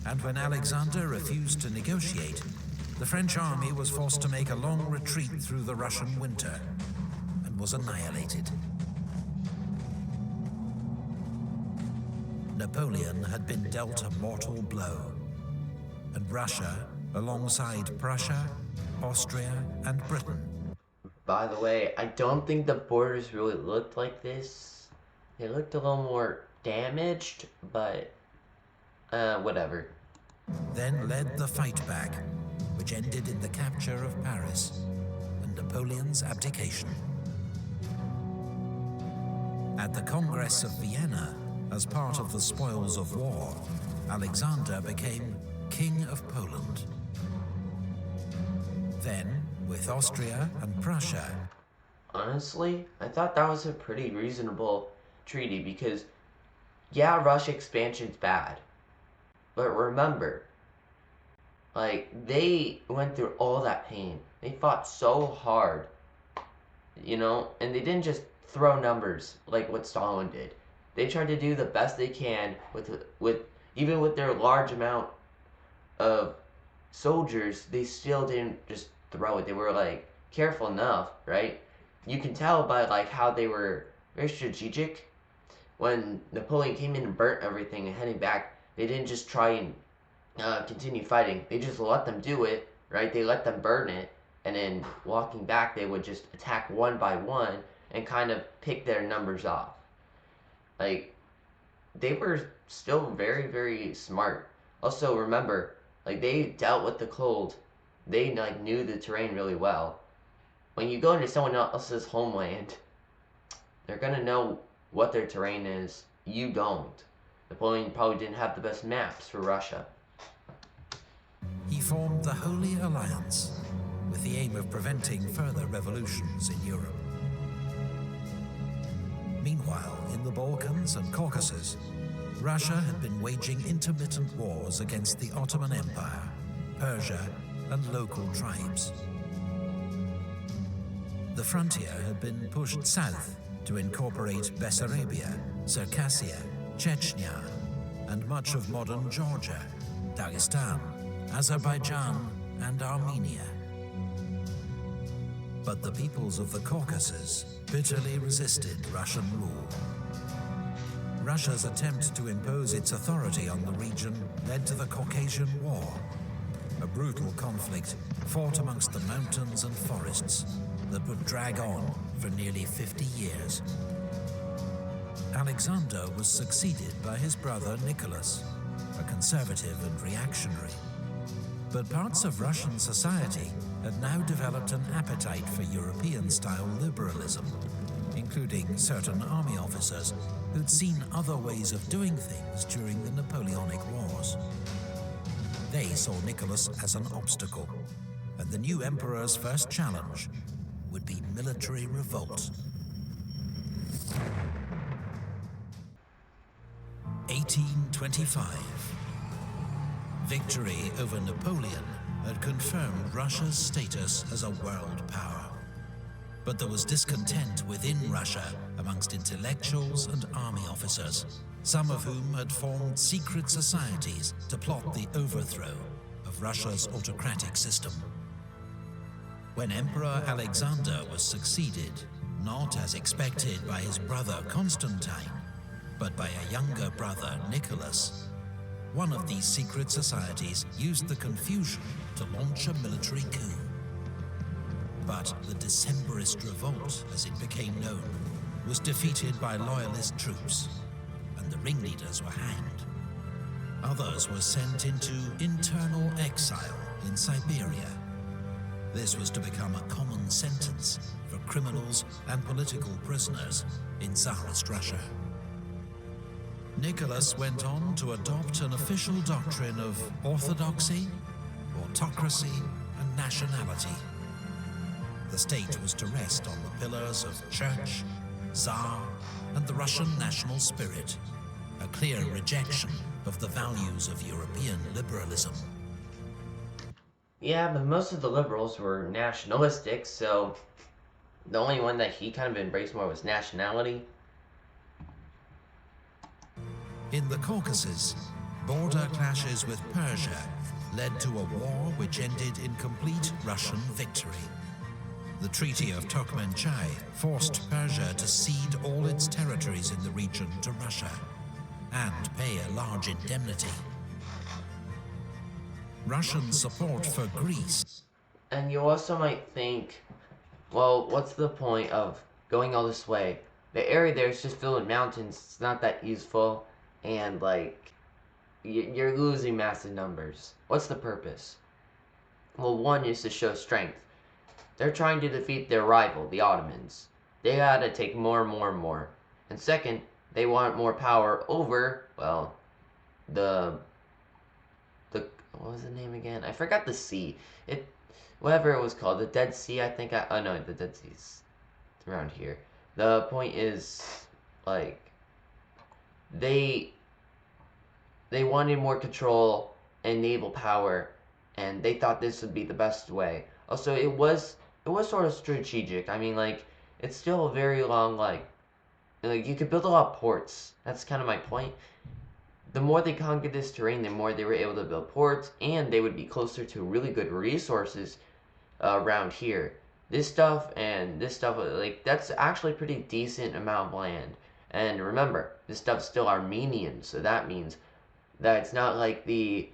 And when Alexander refused to negotiate, the French army was forced to make a long retreat through the Russian winter and was annihilated. Napoleon had been dealt a mortal blow, and Russia, alongside Prussia, Austria, and Britain. By the way, I don't think the borders really looked like this. They looked a little more damaged, but whatever. Then led the fight back, which ended in the capture of Paris and Napoleon's abdication. At the Congress of Vienna, as part of the spoils of war, Alexander became King of Poland. Then, with Austria and Prussia. Honestly, I thought that was a pretty reasonable treaty because, yeah, Russia expansion's bad. But remember, like, they went through all that pain. They fought so hard, and they didn't just throw numbers like what Stalin did. They tried to do the best they can with even with their large amount of soldiers, they still didn't just throw it. They were like careful enough, right? You can tell by like how they were very strategic. When Napoleon came in and burnt everything and heading back, they didn't just try and continue fighting. They just let them do it, right? They let them burn it, and then walking back, they would just attack one by one and kind of pick their numbers off. Like, they were still very, very smart. Also, remember, like, they dealt with the cold. They, like, knew the terrain really well. When you go into someone else's homeland, they're gonna know what their terrain is. You don't. Napoleon probably didn't have the best maps for Russia. He formed the Holy Alliance with the aim of preventing further revolutions in Europe. Meanwhile, in the Balkans and Caucasus, Russia had been waging intermittent wars against the Ottoman Empire, Persia, and local tribes. The frontier had been pushed south to incorporate Bessarabia, Circassia, Chechnya, and much of modern Georgia, Dagestan, Azerbaijan, and Armenia. But the peoples of the Caucasus bitterly resisted Russian rule. Russia's attempt to impose its authority on the region led to the Caucasian War, a brutal conflict fought amongst the mountains and forests that would drag on for nearly 50 years. Alexander was succeeded by his brother Nicholas, a conservative and reactionary. But parts of Russian society had now developed an appetite for European-style liberalism, including certain army officers who'd seen other ways of doing things during the Napoleonic Wars. They saw Nicholas as an obstacle, and the new emperor's first challenge would be military revolt. 1825. Victory over Napoleon had confirmed Russia's status as a world power. But there was discontent within Russia amongst intellectuals and army officers, some of whom had formed secret societies to plot the overthrow of Russia's autocratic system. When Emperor Alexander was succeeded, not as expected by his brother Constantine, but by a younger brother Nicholas, one of these secret societies used the confusion to launch a military coup. But the Decembrist revolt, as it became known, was defeated by loyalist troops, and the ringleaders were hanged. Others were sent into internal exile in Siberia. This was to become a common sentence for criminals and political prisoners in Tsarist Russia. Nicholas went on to adopt an official doctrine of orthodoxy, autocracy, and nationality. The state was to rest on the pillars of church, Tsar, and the Russian national spirit, a clear rejection of the values of European liberalism. Yeah, but most of the liberals were nationalistic, so the only one that he kind of embraced more was nationality. In the Caucasus, border clashes with Persia led to a war which ended in complete Russian victory. The Treaty of Turkmenchai forced Persia to cede all its territories in the region to Russia and pay a large indemnity. Russian support for Greece. And you also might think, well, what's the point of going all this way? The area there is just filled with mountains. It's not that useful, and like you're losing massive numbers. What's the purpose? Well, one is to show strength. They're trying to defeat their rival, the Ottomans. They gotta take more and more and more. And second, they want more power over, well, the what was the name again? I forgot the sea. Whatever it was called, the Dead Sea. Oh no, the Dead Sea's around here. The point is, like, they wanted more control and naval power, and they thought this would be the best way. Also, it was sort of strategic. I mean, like, it's still a very long, like you could build a lot of ports. That's kind of my point. the more they conquered this terrain, the more they were able to build ports, and they would be closer to really good resources around here. This stuff, like that's actually a pretty decent amount of land. And remember, this stuff's still Armenian, so that means that it's not like the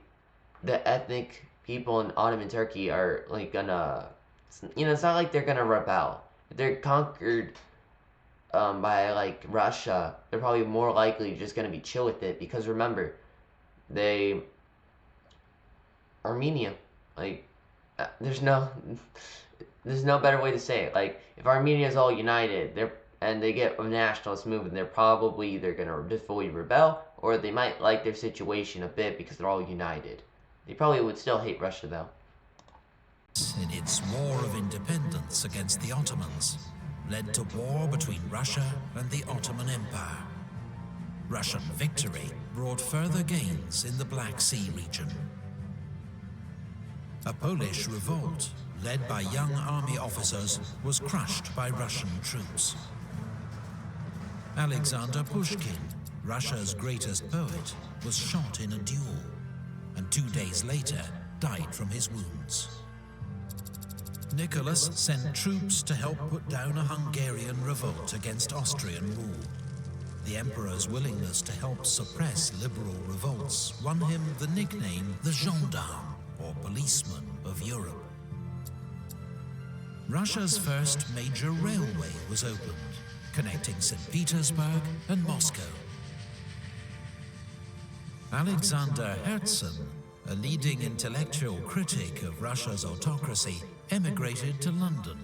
ethnic people in Ottoman Turkey are like gonna, it's not like they're gonna rebel. If they're conquered by like Russia, they're probably more likely just gonna be chill with it because remember, they Armenia, like there's no there's no better way to say it. Like if Armenia is all united, they get a nationalist movement, they're probably either gonna just fully rebel or they might like their situation a bit because they're all united. They probably would still hate Russia though. In its war of independence against the Ottomans, led to war between Russia and the Ottoman Empire. Russian victory brought further gains in the Black Sea region. A Polish revolt, led by young army officers, was crushed by Russian troops. Alexander Pushkin, Russia's greatest poet, was shot in a duel, and 2 days later died from his wounds. Nicholas sent troops to help put down a Hungarian revolt against Austrian rule. The emperor's willingness to help suppress liberal revolts won him the nickname the gendarme, or policeman of Europe. Russia's first major railway was opened, connecting St. Petersburg and Moscow. Alexander Herzen, a leading intellectual critic of Russia's autocracy, emigrated to London,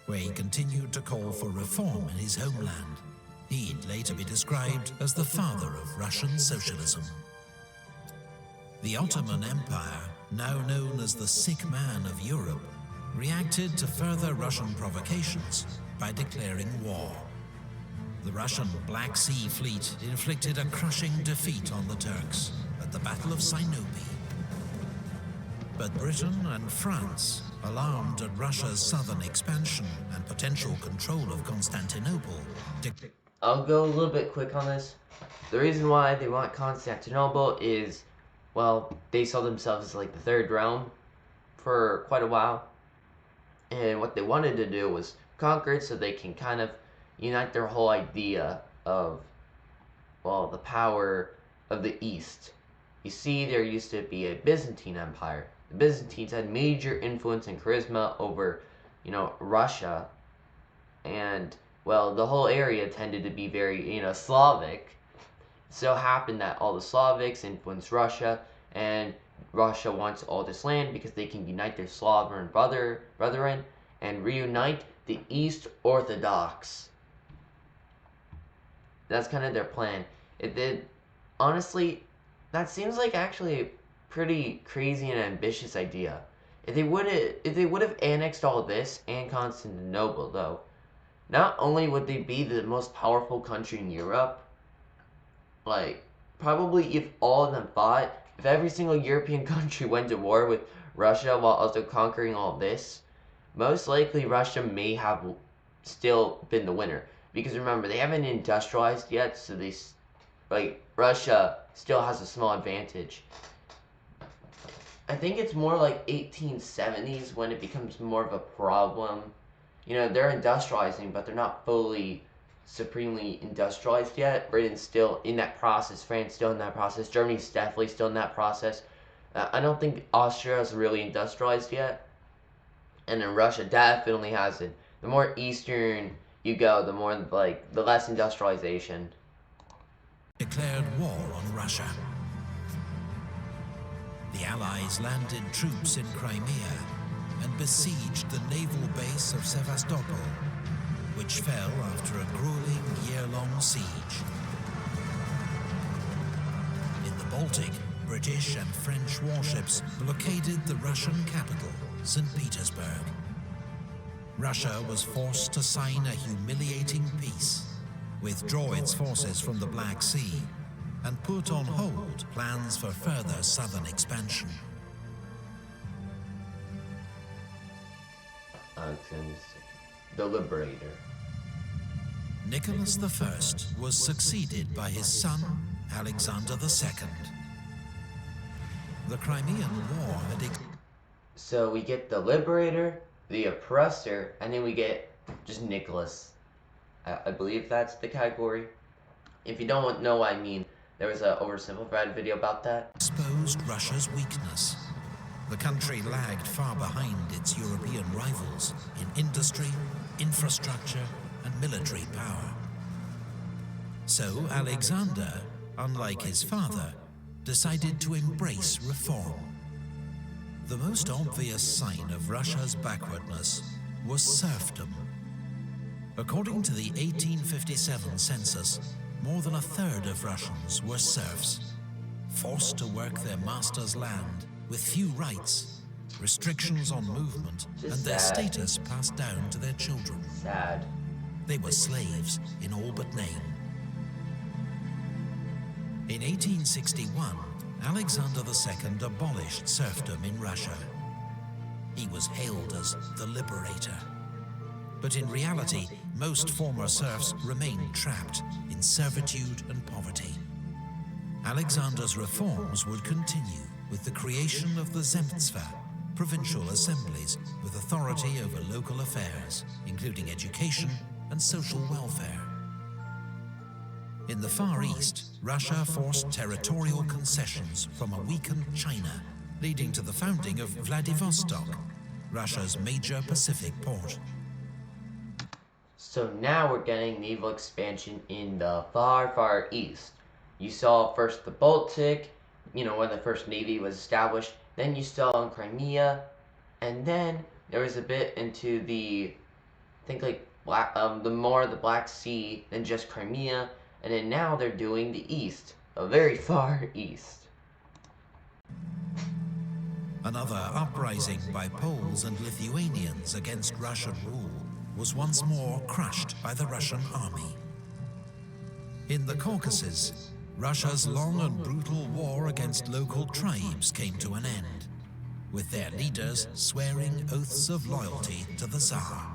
where he continued to call for reform in his homeland. He'd later be described as the father of Russian socialism. The Ottoman Empire, now known as the sick man of Europe, reacted to further Russian provocations by declaring war. The Russian Black Sea Fleet inflicted a crushing defeat on the Turks at the Battle of Sinope. But Britain and France, alarmed at Russia's southern expansion and potential control of Constantinople, I'll go a little bit quick on this. The reason why they want Constantinople is, well, they saw themselves as like the third realm for quite a while. And what they wanted to do was conquer it so they can kind of unite their whole idea of, well, the power of the East. You see, there used to be a Byzantine Empire. The Byzantines had major influence and charisma over, Russia. And, well, the whole area tended to be very, Slavic. So happened that all the Slavics influenced Russia, and Russia wants all this land because they can unite their Slavic brethren and reunite the East Orthodox. That's kind of their plan. Honestly, that seems like actually a pretty crazy and ambitious idea. If they would have annexed all of this and Constantinople, though, not only would they be the most powerful country in Europe, like probably if all of them fought, if every single European country went to war with Russia while also conquering all of this, most likely Russia may have still been the winner. Because remember, they haven't industrialized yet, so Russia still has a small advantage. I think it's more like 1870s when it becomes more of a problem. They're industrializing, but they're not fully supremely industrialized yet. Britain's still in that process. France still in that process. Germany's definitely still in that process. I don't think Austria is really industrialized yet. And then Russia definitely hasn't. The more eastern you go, the more the less industrialization. Declared war on Russia. The Allies landed troops in Crimea and besieged the naval base of Sevastopol, which fell after a grueling year-long siege. In the Baltic, British and French warships blockaded the Russian capital, St. Petersburg. Russia was forced to sign a humiliating peace, withdraw its forces from the Black Sea, and put on hold plans for further southern expansion. The Liberator. Nicholas I was succeeded by his son, Alexander II. The Crimean War had So we get the liberator, the oppressor, and then we get just Nicholas. I believe that's the category. If you don't know what I mean, there was an oversimplified video about that. exposed Russia's weakness. The country lagged far behind its European rivals in industry, infrastructure, and military power. So Alexander, unlike his father, decided to embrace reform. The most obvious sign of Russia's backwardness was serfdom. According to the 1857 census, more than a third of Russians were serfs, forced to work their master's land with few rights, restrictions on movement, and their status passed down to their children. Sad. They were slaves in all but name. In 1861, Alexander II abolished serfdom in Russia. He was hailed as the liberator. But in reality, most former serfs remained trapped in servitude and poverty. Alexander's reforms would continue with the creation of the Zemstva, provincial assemblies with authority over local affairs, including education and social welfare. In the Far East, Russia forced territorial concessions from a weakened China, leading to the founding of Vladivostok, Russia's major Pacific port. So now we're getting naval expansion in the far, far east. You saw first the Baltic, when the first navy was established. Then you saw in Crimea, and then there was a bit into the, I think like the Black Sea than just Crimea, and then now they're doing the east, a very far east. Another uprising by Poles and Lithuanians against Russian rule was once more crushed by the Russian army. In the Caucasus, Russia's long and brutal war against local tribes came to an end, with their leaders swearing oaths of loyalty to the Tsar.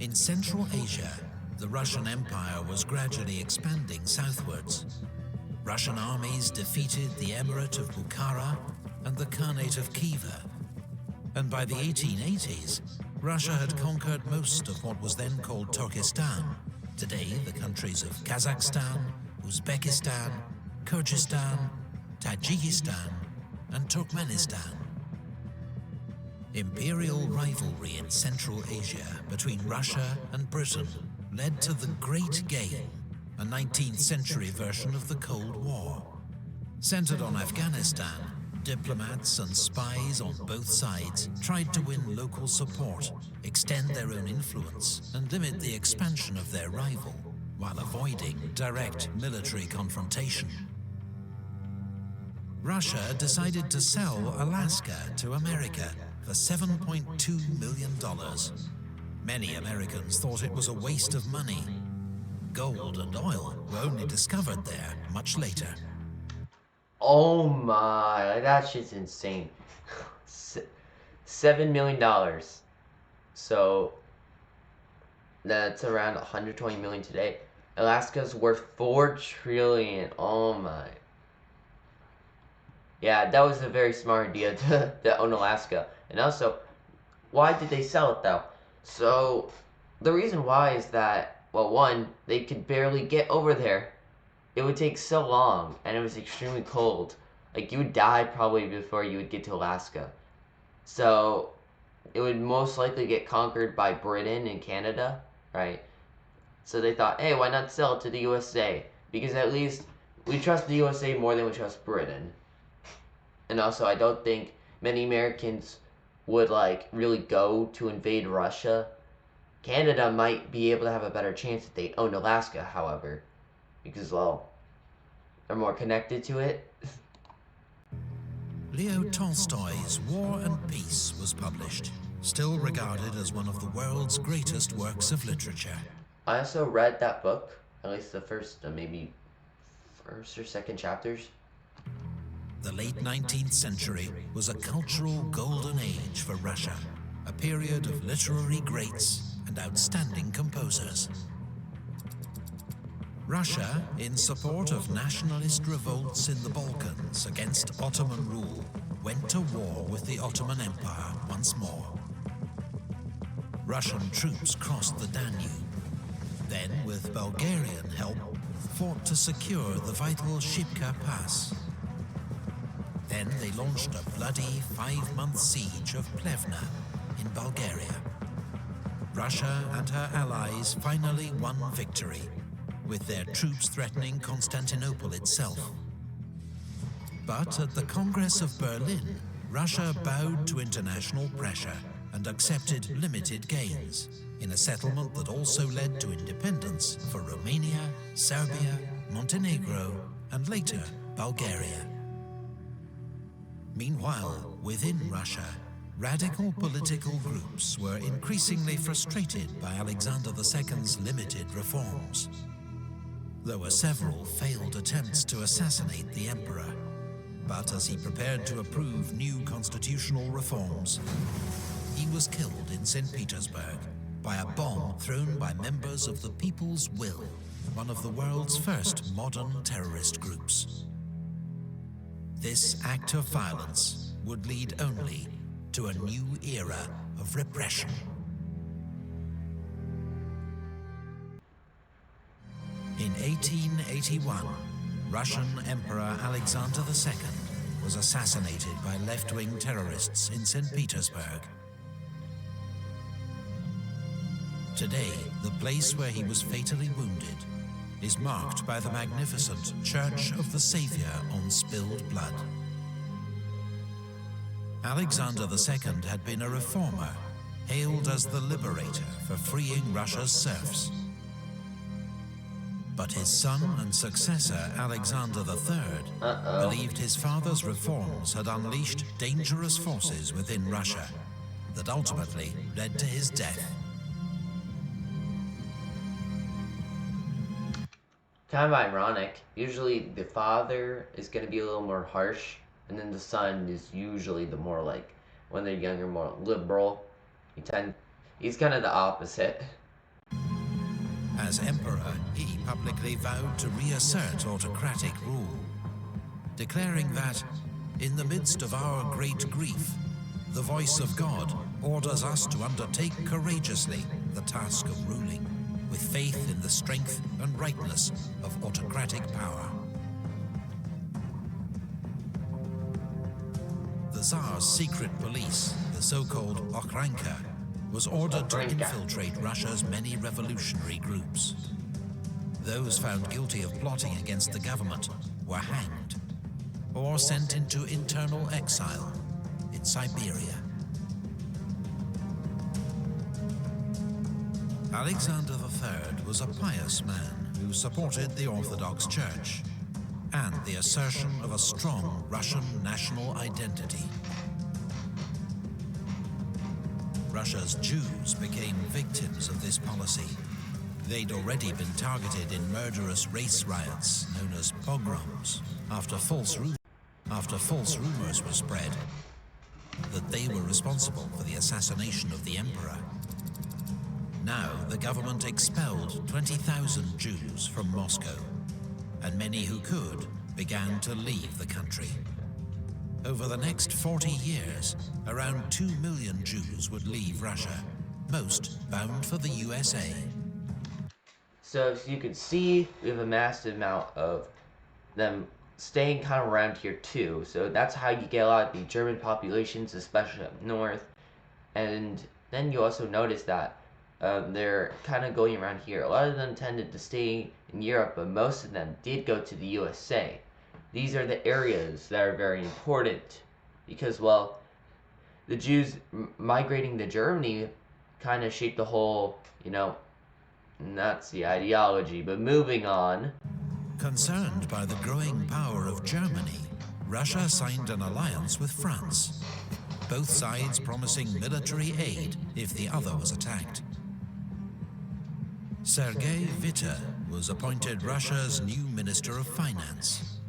In Central Asia, the Russian Empire was gradually expanding southwards. Russian armies defeated the Emirate of Bukhara and the Khanate of Khiva, and by the 1880s, Russia had conquered most of what was then called Turkestan, today the countries of Kazakhstan, Uzbekistan, Kyrgyzstan, Tajikistan, and Turkmenistan. Imperial rivalry in Central Asia between Russia and Britain led to the Great Game, a 19th century version of the Cold War. Centered on Afghanistan, diplomats and spies on both sides tried to win local support, extend their own influence, and limit the expansion of their rival, while avoiding direct military confrontation. Russia decided to sell Alaska to America for $7.2 million. Many Americans thought it was a waste of money. Gold and oil were only discovered there much later. Oh my, that shit's insane. $7 million. So that's around 120 million today. Alaska's worth 4 trillion. Oh my. Yeah, that was a very smart idea to own Alaska. And also, why did they sell it though? So the reason why is that, well, one, they could barely get over there. It would take so long, and it was extremely cold. Like, you would die probably before you would get to Alaska. So it would most likely get conquered by Britain and Canada, right? So they thought, hey, why not sell it to the USA? Because at least we trust the USA more than we trust Britain. And also, I don't think many Americans would, like, really go to invade Russia. Canada might be able to have a better chance if they owned Alaska, however. Because, well, they're more connected to it. Leo Tolstoy's War and Peace was published, still regarded as one of the world's greatest works of literature. I also read that book, at least the first, maybe first or second chapters. The late 19th century was a cultural golden age for Russia, a period of literary greats and outstanding composers. Russia, in support of nationalist revolts in the Balkans against Ottoman rule, went to war with the Ottoman Empire once more. Russian troops crossed the Danube, then, with Bulgarian help, fought to secure the vital Shipka Pass. Then they launched a bloody 5-month siege of Plevna in Bulgaria. Russia and her allies finally won victory, with their troops threatening Constantinople itself. But at the Congress of Berlin, Russia bowed to international pressure and accepted limited gains in a settlement that also led to independence for Romania, Serbia, Montenegro, and later Bulgaria. Meanwhile, within Russia, radical political groups were increasingly frustrated by Alexander II's limited reforms. There were several failed attempts to assassinate the emperor, but as he prepared to approve new constitutional reforms, he was killed in St. Petersburg by a bomb thrown by members of the People's Will, one of the world's first modern terrorist groups. This act of violence would lead only to a new era of repression. In 1881, Russian Emperor Alexander II was assassinated by left-wing terrorists in St. Petersburg. Today, the place where he was fatally wounded is marked by the magnificent Church of the Savior on Spilled Blood. Alexander II had been a reformer, hailed as the liberator for freeing Russia's serfs. But his son and successor, Alexander III, believed his father's reforms had unleashed dangerous forces within Russia that ultimately led to his death. Kind of ironic. Usually the father is going to be a little more harsh, and then the son is usually the more like, when they're younger, more liberal. He's kind of the opposite. As emperor, he publicly vowed to reassert autocratic rule, declaring that, in the midst of our great grief, the voice of God orders us to undertake courageously the task of ruling, with faith in the strength and rightness of autocratic power. The Tsar's secret police, the so-called Okhranka, was ordered to infiltrate Russia's many revolutionary groups. Those found guilty of plotting against the government were hanged or sent into internal exile in Siberia. Alexander III was a pious man who supported the Orthodox Church and the assertion of a strong Russian national identity. Russia's Jews became victims of this policy. They'd already been targeted in murderous race riots known as pogroms after false rumors were spread that they were responsible for the assassination of the emperor. Now, the government expelled 20,000 Jews from Moscow, and many who could began to leave the country. Over the next 40 years, around 2 million Jews would leave Russia, most bound for the USA. So as you can see, we have a massive amount of them staying kind of around here too. So that's how you get a lot of the German populations, especially up north. And then you also notice that they're kind of going around here. A lot of them tended to stay in Europe, but most of them did go to the USA. These are the areas that are very important because, well, the Jews migrating to Germany kind of shaped the whole, Nazi ideology. But moving on. Concerned by the growing power of Germany, Russia signed an alliance with France, both sides promising military aid if the other was attacked. Sergei Witte was appointed Russia's new Minister of Finance.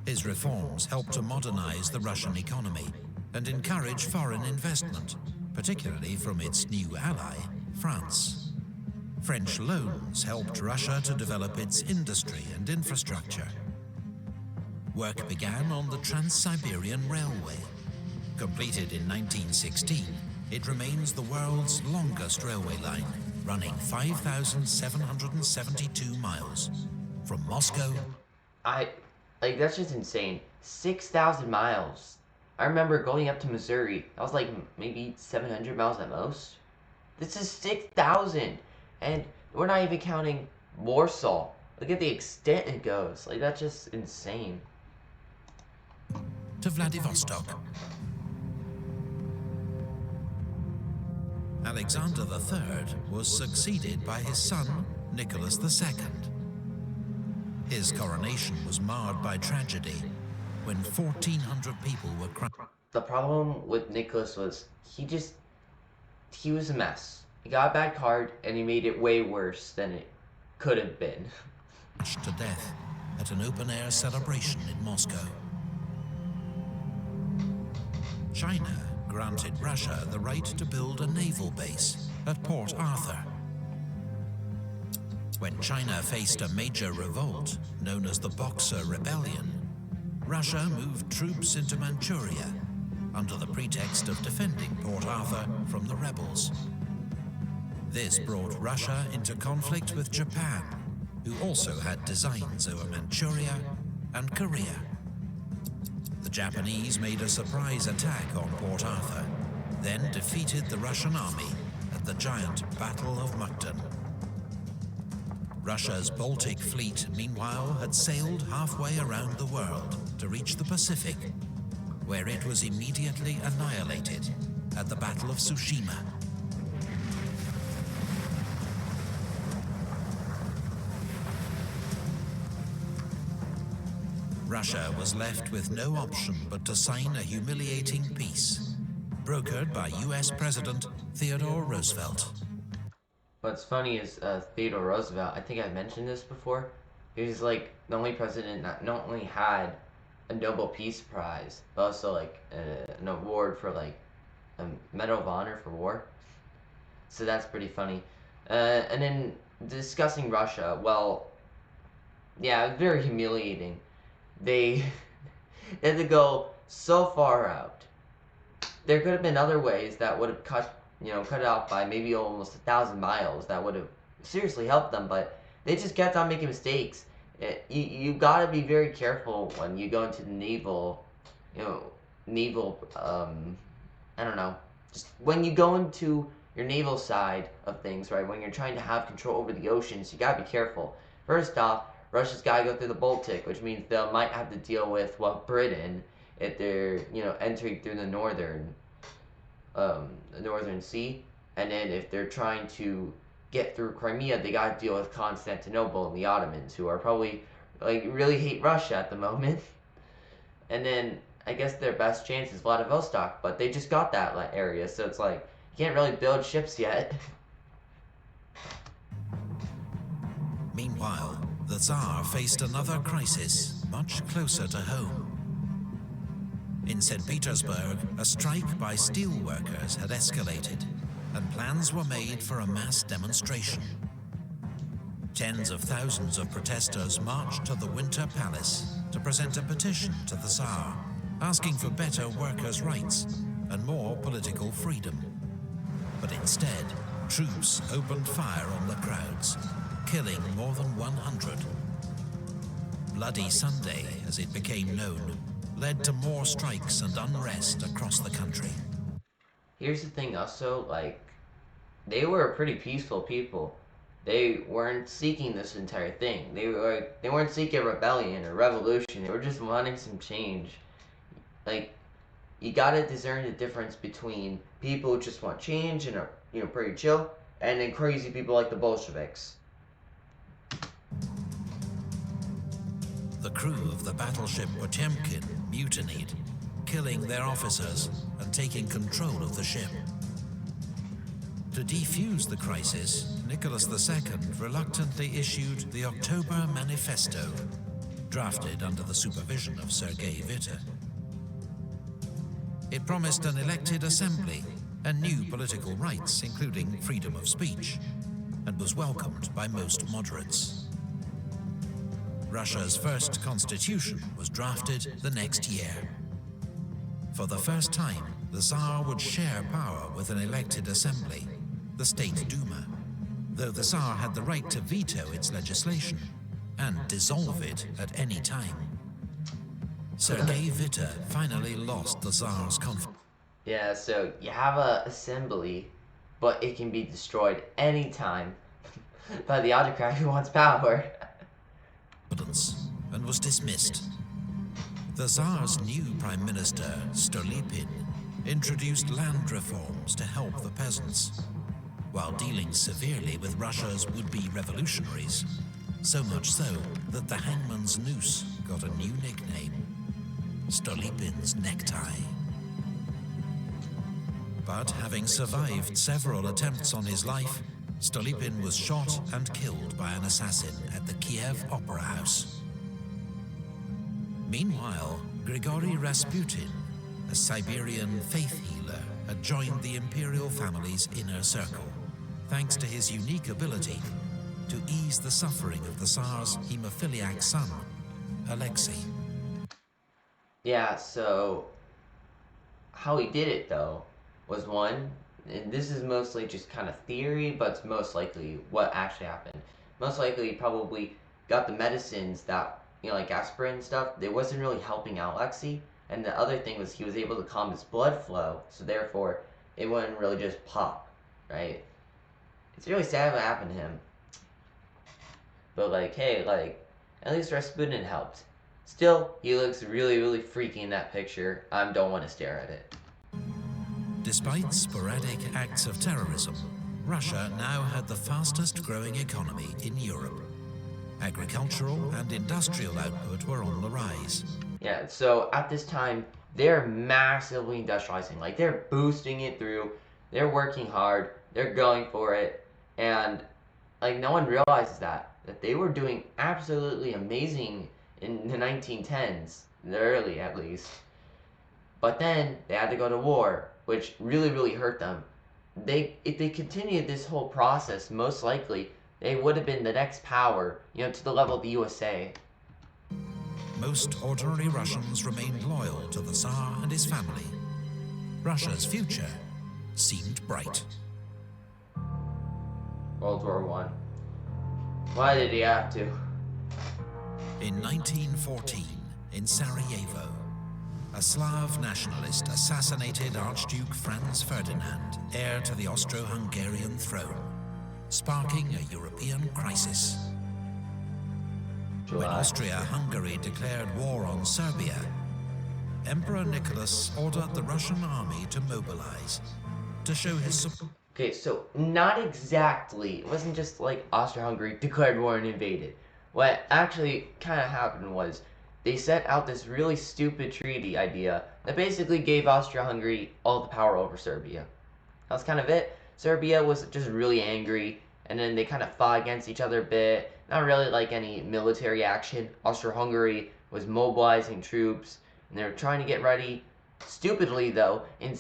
His reforms helped to modernize the Russian economy and encourage foreign investment, particularly from its new ally, France. French loans helped Russia to develop its industry and infrastructure. Work began on the Trans-Siberian Railway. Completed in 1916, it remains the world's longest railway line, running 5,772 miles from Moscow. That's just insane. 6,000 miles. I remember going up to Missouri. That was like maybe 700 miles at most. This is 6,000. And we're not even counting Warsaw. Look at the extent it goes. Like, that's just insane. To Vladivostok. Alexander III was succeeded by his son, Nicholas II. His coronation was marred by tragedy when 1,400 people were crushed. The problem with Nicholas was he was a mess. He got a bad card and he made it way worse than it could have been. To death at an open-air celebration in Moscow. China granted Russia the right to build a naval base at Port Arthur. When China faced a major revolt known as the Boxer Rebellion, Russia moved troops into Manchuria under the pretext of defending Port Arthur from the rebels. This brought Russia into conflict with Japan, who also had designs over Manchuria and Korea. The Japanese made a surprise attack on Port Arthur, then defeated the Russian army at the giant Battle of Mukden. Russia's Baltic Fleet, meanwhile, had sailed halfway around the world to reach the Pacific, where it was immediately annihilated at the Battle of Tsushima. Russia was left with no option but to sign a humiliating peace, brokered by US President Theodore Roosevelt. What's funny is Theodore Roosevelt, I think I mentioned this before, he was like the only president that not only had a Nobel Peace Prize, but also like an award for like a Medal of Honor for war. So that's pretty funny. And then discussing Russia, well, yeah, it was very humiliating. They had to go so far out. There could have been other ways that would have cut it off by maybe almost 1,000 miles that would have seriously helped them, but they just kept on making mistakes. You gotta be very careful when you go into the naval, I don't know, just when you go into your naval side of things, right, when you're trying to have control over the oceans, you gotta be careful. First off, Russia's got to go through the Baltic, which means they might have to deal with, well, Britain if they're, entering through the northern sea. And then if they're trying to get through Crimea, they got to deal with Constantinople and the Ottomans, who are probably, really hate Russia at the moment. And then I guess their best chance is Vladivostok, but they just got that area, so it's like, you can't really build ships yet. Meanwhile, the Tsar faced another crisis much closer to home. In St. Petersburg, a strike by steelworkers had escalated, and plans were made for a mass demonstration. Tens of thousands of protesters marched to the Winter Palace to present a petition to the Tsar, asking for better workers' rights and more political freedom. But instead, troops opened fire on the crowds, killing more than 100. Bloody Sunday, as it became known, led to more strikes and unrest across the country. Here's the thing also, they were pretty peaceful people. They weren't seeking this entire thing. They weren't seeking a rebellion or revolution. They were just wanting some change. You gotta discern the difference between people who just want change and are, pretty chill, and then crazy people like the Bolsheviks. The crew of the battleship Potemkin mutinied, killing their officers and taking control of the ship. To defuse the crisis, Nicholas II reluctantly issued the October Manifesto, drafted under the supervision of Sergei Witte. It promised an elected assembly and new political rights, including freedom of speech. and was welcomed by most moderates. Russia's first constitution was drafted the next year. For the first time, the Tsar would share power with an elected assembly, the State Duma, though the Tsar had the right to veto its legislation and dissolve it at any time. Sergei Witte finally lost the Tsar's confidence. Yeah, so you have a assembly, but it can be destroyed anytime by the autocrat who wants power. And was dismissed. The Tsar's new Prime Minister, Stolypin, introduced land reforms to help the peasants, while dealing severely with Russia's would-be revolutionaries, so much so that the hangman's noose got a new nickname, Stolypin's necktie. But having survived several attempts on his life, Stolypin was shot and killed by an assassin at the Kiev Opera House. Meanwhile, Grigory Rasputin, a Siberian faith healer, had joined the imperial family's inner circle, thanks to his unique ability to ease the suffering of the Tsar's hemophiliac son, Alexei. Yeah, so how he did it, though, was one, and this is mostly just kind of theory, but it's most likely what actually happened. Most likely he probably got the medicines that, like aspirin and stuff, they wasn't really helping out Lexi. And the other thing was he was able to calm his blood flow, so therefore it wouldn't really just pop, right? It's really sad what happened to him. But hey, at least Rasputin helped. Still, he looks really, really freaky in that picture. I don't want to stare at it. Despite sporadic acts of terrorism, Russia now had the fastest growing economy in Europe. Agricultural and industrial output were on the rise. Yeah, so at this time, they're massively industrializing. They're boosting it through. They're working hard. They're going for it. And, no one realizes that they were doing absolutely amazing in the 1910s, the early at least. But then they had to go to war, which really, really hurt them. If they continued this whole process, most likely they would have been the next power, to the level of the USA. Most ordinary Russians remained loyal to the Tsar and his family. Russia's future seemed bright. World War I. Why did he have to? In 1914, in Sarajevo, a Slav nationalist assassinated Archduke Franz Ferdinand, heir to the Austro-Hungarian throne, sparking a European crisis. When Austria-Hungary declared war on Serbia, Emperor Nicholas ordered the Russian army to mobilize, to show his support. Okay, so not exactly. It wasn't just Austria-Hungary declared war and invaded. What actually kind of happened was they set out this really stupid treaty idea that basically gave Austria-Hungary all the power over Serbia. That was kind of it. Serbia was just really angry, and then they kind of fought against each other a bit. Not really any military action. Austria-Hungary was mobilizing troops, and they were trying to get ready. Stupidly, though, and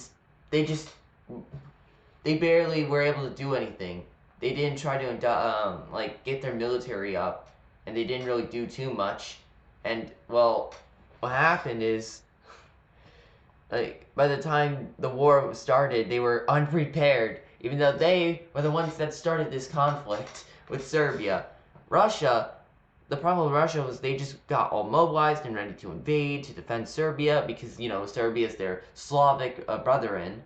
they barely were able to do anything. They didn't try to get their military up, and they didn't really do too much. And well, what happened is, by the time the war started, they were unprepared, even though they were the ones that started this conflict with Serbia. The problem with Russia was they just got all mobilized and ready to invade, to defend Serbia, because, Serbia is their Slavic brethren.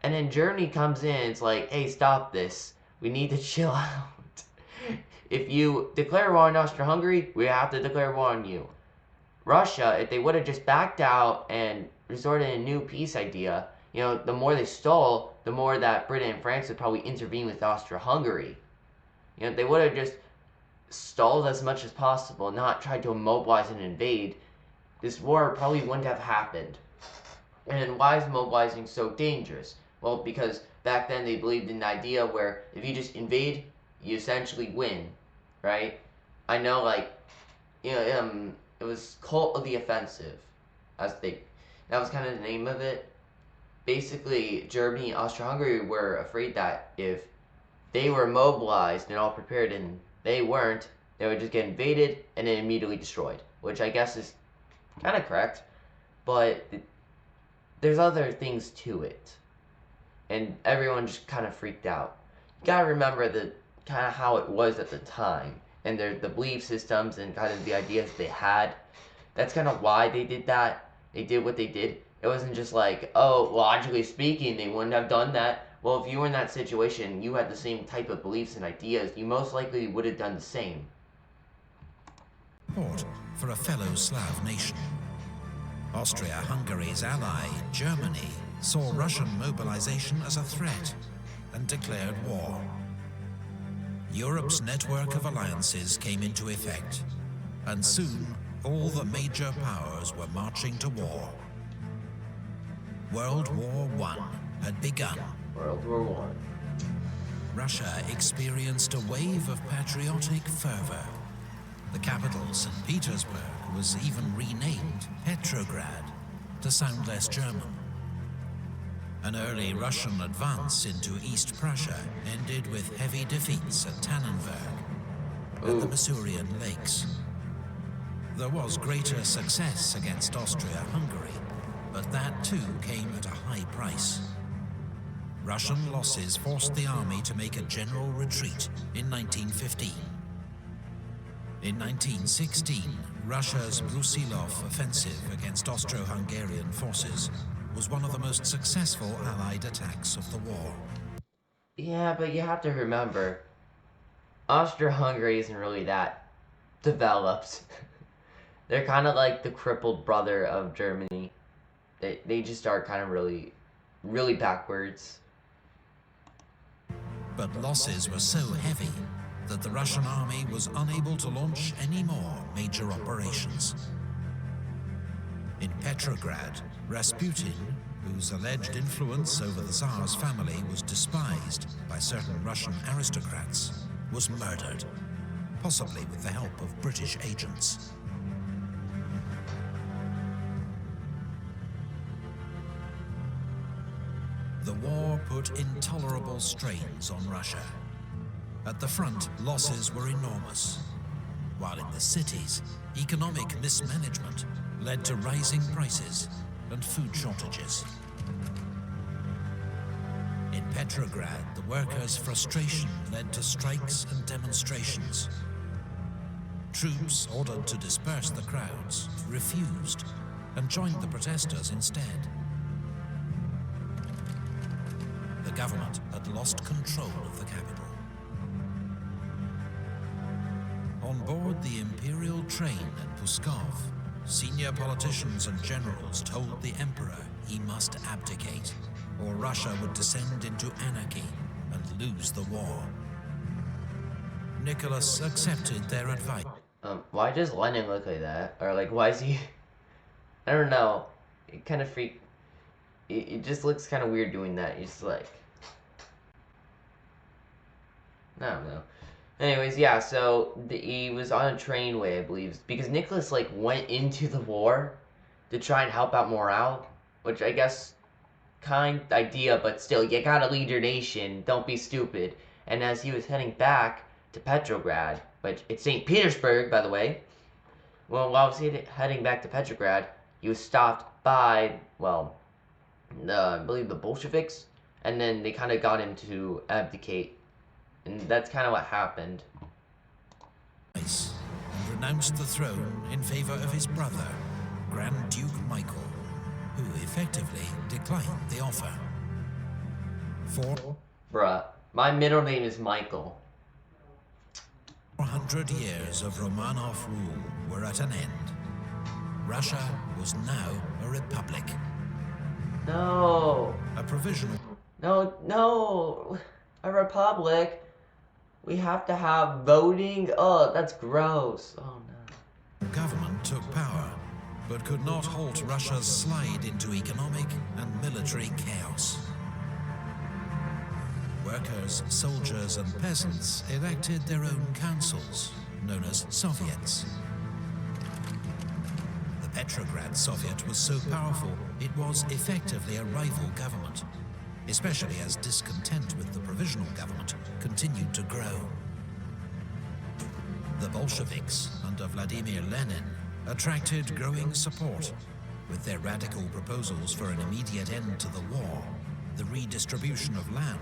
And then Germany comes in, it's like, hey, stop this. We need to chill out. If you declare war on Austria-Hungary, we have to declare war on you. Russia, if they would have just backed out and resorted to a new peace idea, the more they stole, the more that Britain and France would probably intervene with Austria-Hungary. If they would have just stalled as much as possible, not tried to mobilize and invade, this war probably wouldn't have happened. And why is mobilizing so dangerous? Well, because back then they believed in the idea where if you just invade, you essentially win, right? I know, it was Cult of the Offensive, that was kind of the name of it. Basically, Germany and Austria-Hungary were afraid that if they were mobilized and all prepared, and they weren't, they would just get invaded and then immediately destroyed, which I guess is kind of correct, but there's other things to it, and everyone just kind of freaked out. You gotta remember the kind of how it was at the time, and the belief systems and kind of the ideas they had. That's kind of why they did that. They did what they did. It wasn't just like, oh, logically speaking, they wouldn't have done that. Well, if you were in that situation, you had the same type of beliefs and ideas, you most likely would have done the same. Support for a fellow Slav nation. Austria-Hungary's ally, Germany, saw Russian mobilization as a threat and declared war. Europe's network of alliances came into effect, and soon all the major powers were marching to war. World War I had begun. World War I. Russia experienced a wave of patriotic fervor. The capital, St. Petersburg, was even renamed Petrograd to sound less German. An early Russian advance into East Prussia ended with heavy defeats at Tannenberg and the Masurian Lakes. There was greater success against Austria-Hungary, but that too came at a high price. Russian losses forced the army to make a general retreat in 1915. In 1916, Russia's Brusilov offensive against Austro-Hungarian forces was one of the most successful Allied attacks of the war. Yeah, but you have to remember, Austria-Hungary isn't really that developed. They're kind of like the crippled brother of Germany. They just are kind of really, really backwards. But losses were so heavy that the Russian army was unable to launch any more major operations. In Petrograd, Rasputin, whose alleged influence over the Tsar's family was despised by certain Russian aristocrats, was murdered, possibly with the help of British agents. The war put intolerable strains on Russia. At the front, losses were enormous, while in the cities, economic mismanagement led to rising prices and food shortages. In Petrograd, the workers' frustration led to strikes and demonstrations. Troops ordered to disperse the crowds refused and joined the protesters instead. The government had lost control of the capital. On board the imperial train at Pskov, senior politicians and generals told the emperor he must abdicate, or Russia would descend into anarchy and lose the war. Nicholas accepted their advice. Why does Lenin look like that? Or like, why is he... I don't know. It kind of it just looks kind of weird doing that. He's like... I don't know. Anyways, yeah, so he was on a trainway, I believe, because Nicholas, like, went into the war to try and help out morale, which I guess kind idea, but still, you gotta lead your nation, don't be stupid. And as he was heading back to Petrograd, which it's St. Petersburg, by the way, well, while he was heading back to Petrograd, he was stopped by, well, I believe the Bolsheviks, and then they kind of got him to abdicate. And that's kind of what happened. And renounced the throne in favor of his brother, Grand Duke Michael, who effectively declined the offer. My middle name is Michael. 400 years of Romanov rule were at an end. Russia was now a republic. No. A provisional... No. A republic. We have to have voting. Oh, that's gross. Oh, no. Government took power, but could not halt Russia's slide into economic and military chaos. Workers, soldiers, and peasants elected their own councils, known as Soviets. The Petrograd Soviet was so powerful, it was effectively a rival government, especially as discontent with the provisional government continued to grow. The Bolsheviks, under Vladimir Lenin, attracted growing support with their radical proposals for an immediate end to the war, the redistribution of land,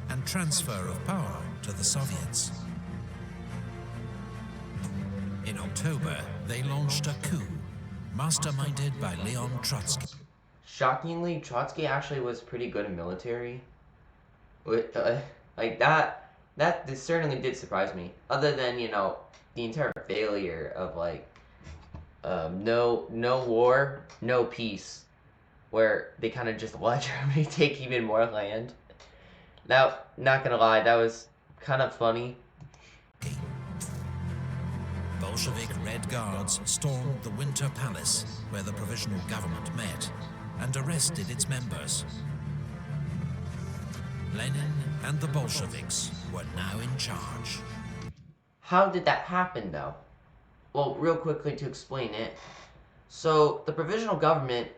and transfer of power to the Soviets. In October, they launched a coup, masterminded by Leon Trotsky. Shockingly, Trotsky actually was pretty good in military. Like that this certainly did surprise me. Other than, you know, the entire failure of like no war, no peace, where they kind of just let Germany take even more land. Now, not gonna lie, that was kind of funny. Bolshevik Red Guards stormed the Winter Palace, where the provisional government met, and arrested its members. Lenin and the Bolsheviks were now in charge. How did that happen, though? Well, real quickly to explain it. So, the provisional government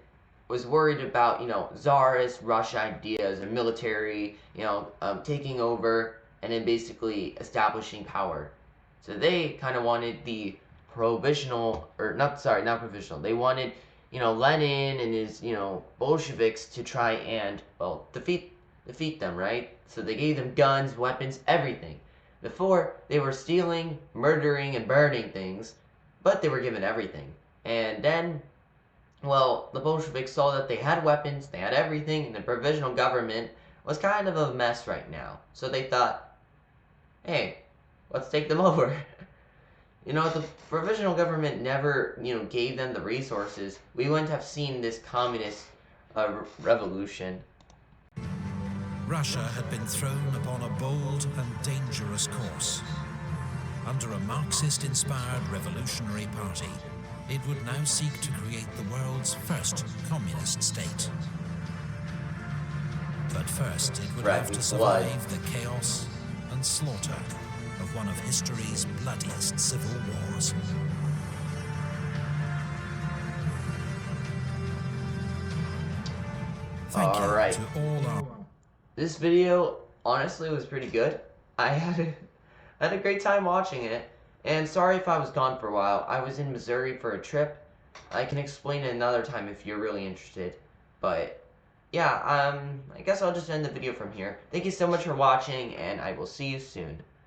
was worried about, you know, Tsarist Russia ideas and military, you know, taking over and then basically establishing power. So they kind of wanted the provisional, or not, sorry, not provisional. They wanted, you know, Lenin and his, you know, Bolsheviks to try and, well, defeat them, right? So they gave them guns, weapons, everything. Before, they were stealing, murdering, and burning things, but they were given everything. And then, well, the Bolsheviks saw that they had weapons, they had everything, and the provisional government was kind of a mess right now. So they thought, hey, let's take them over. You know, the provisional government never, you know, gave them the resources. We wouldn't have seen this communist revolution. Russia had been thrown upon a bold and dangerous course. Under a Marxist-inspired revolutionary party, it would now seek to create the world's first communist state. But first, it would have to survive the chaos and slaughter of one of history's bloodiest civil wars. Thank you to all our... This video, honestly, was pretty good. I had a great time watching it. And sorry if I was gone for a while. I was in Missouri for a trip. I can explain it another time if you're really interested. But, yeah, I guess I'll just end the video from here. Thank you so much for watching, and I will see you soon.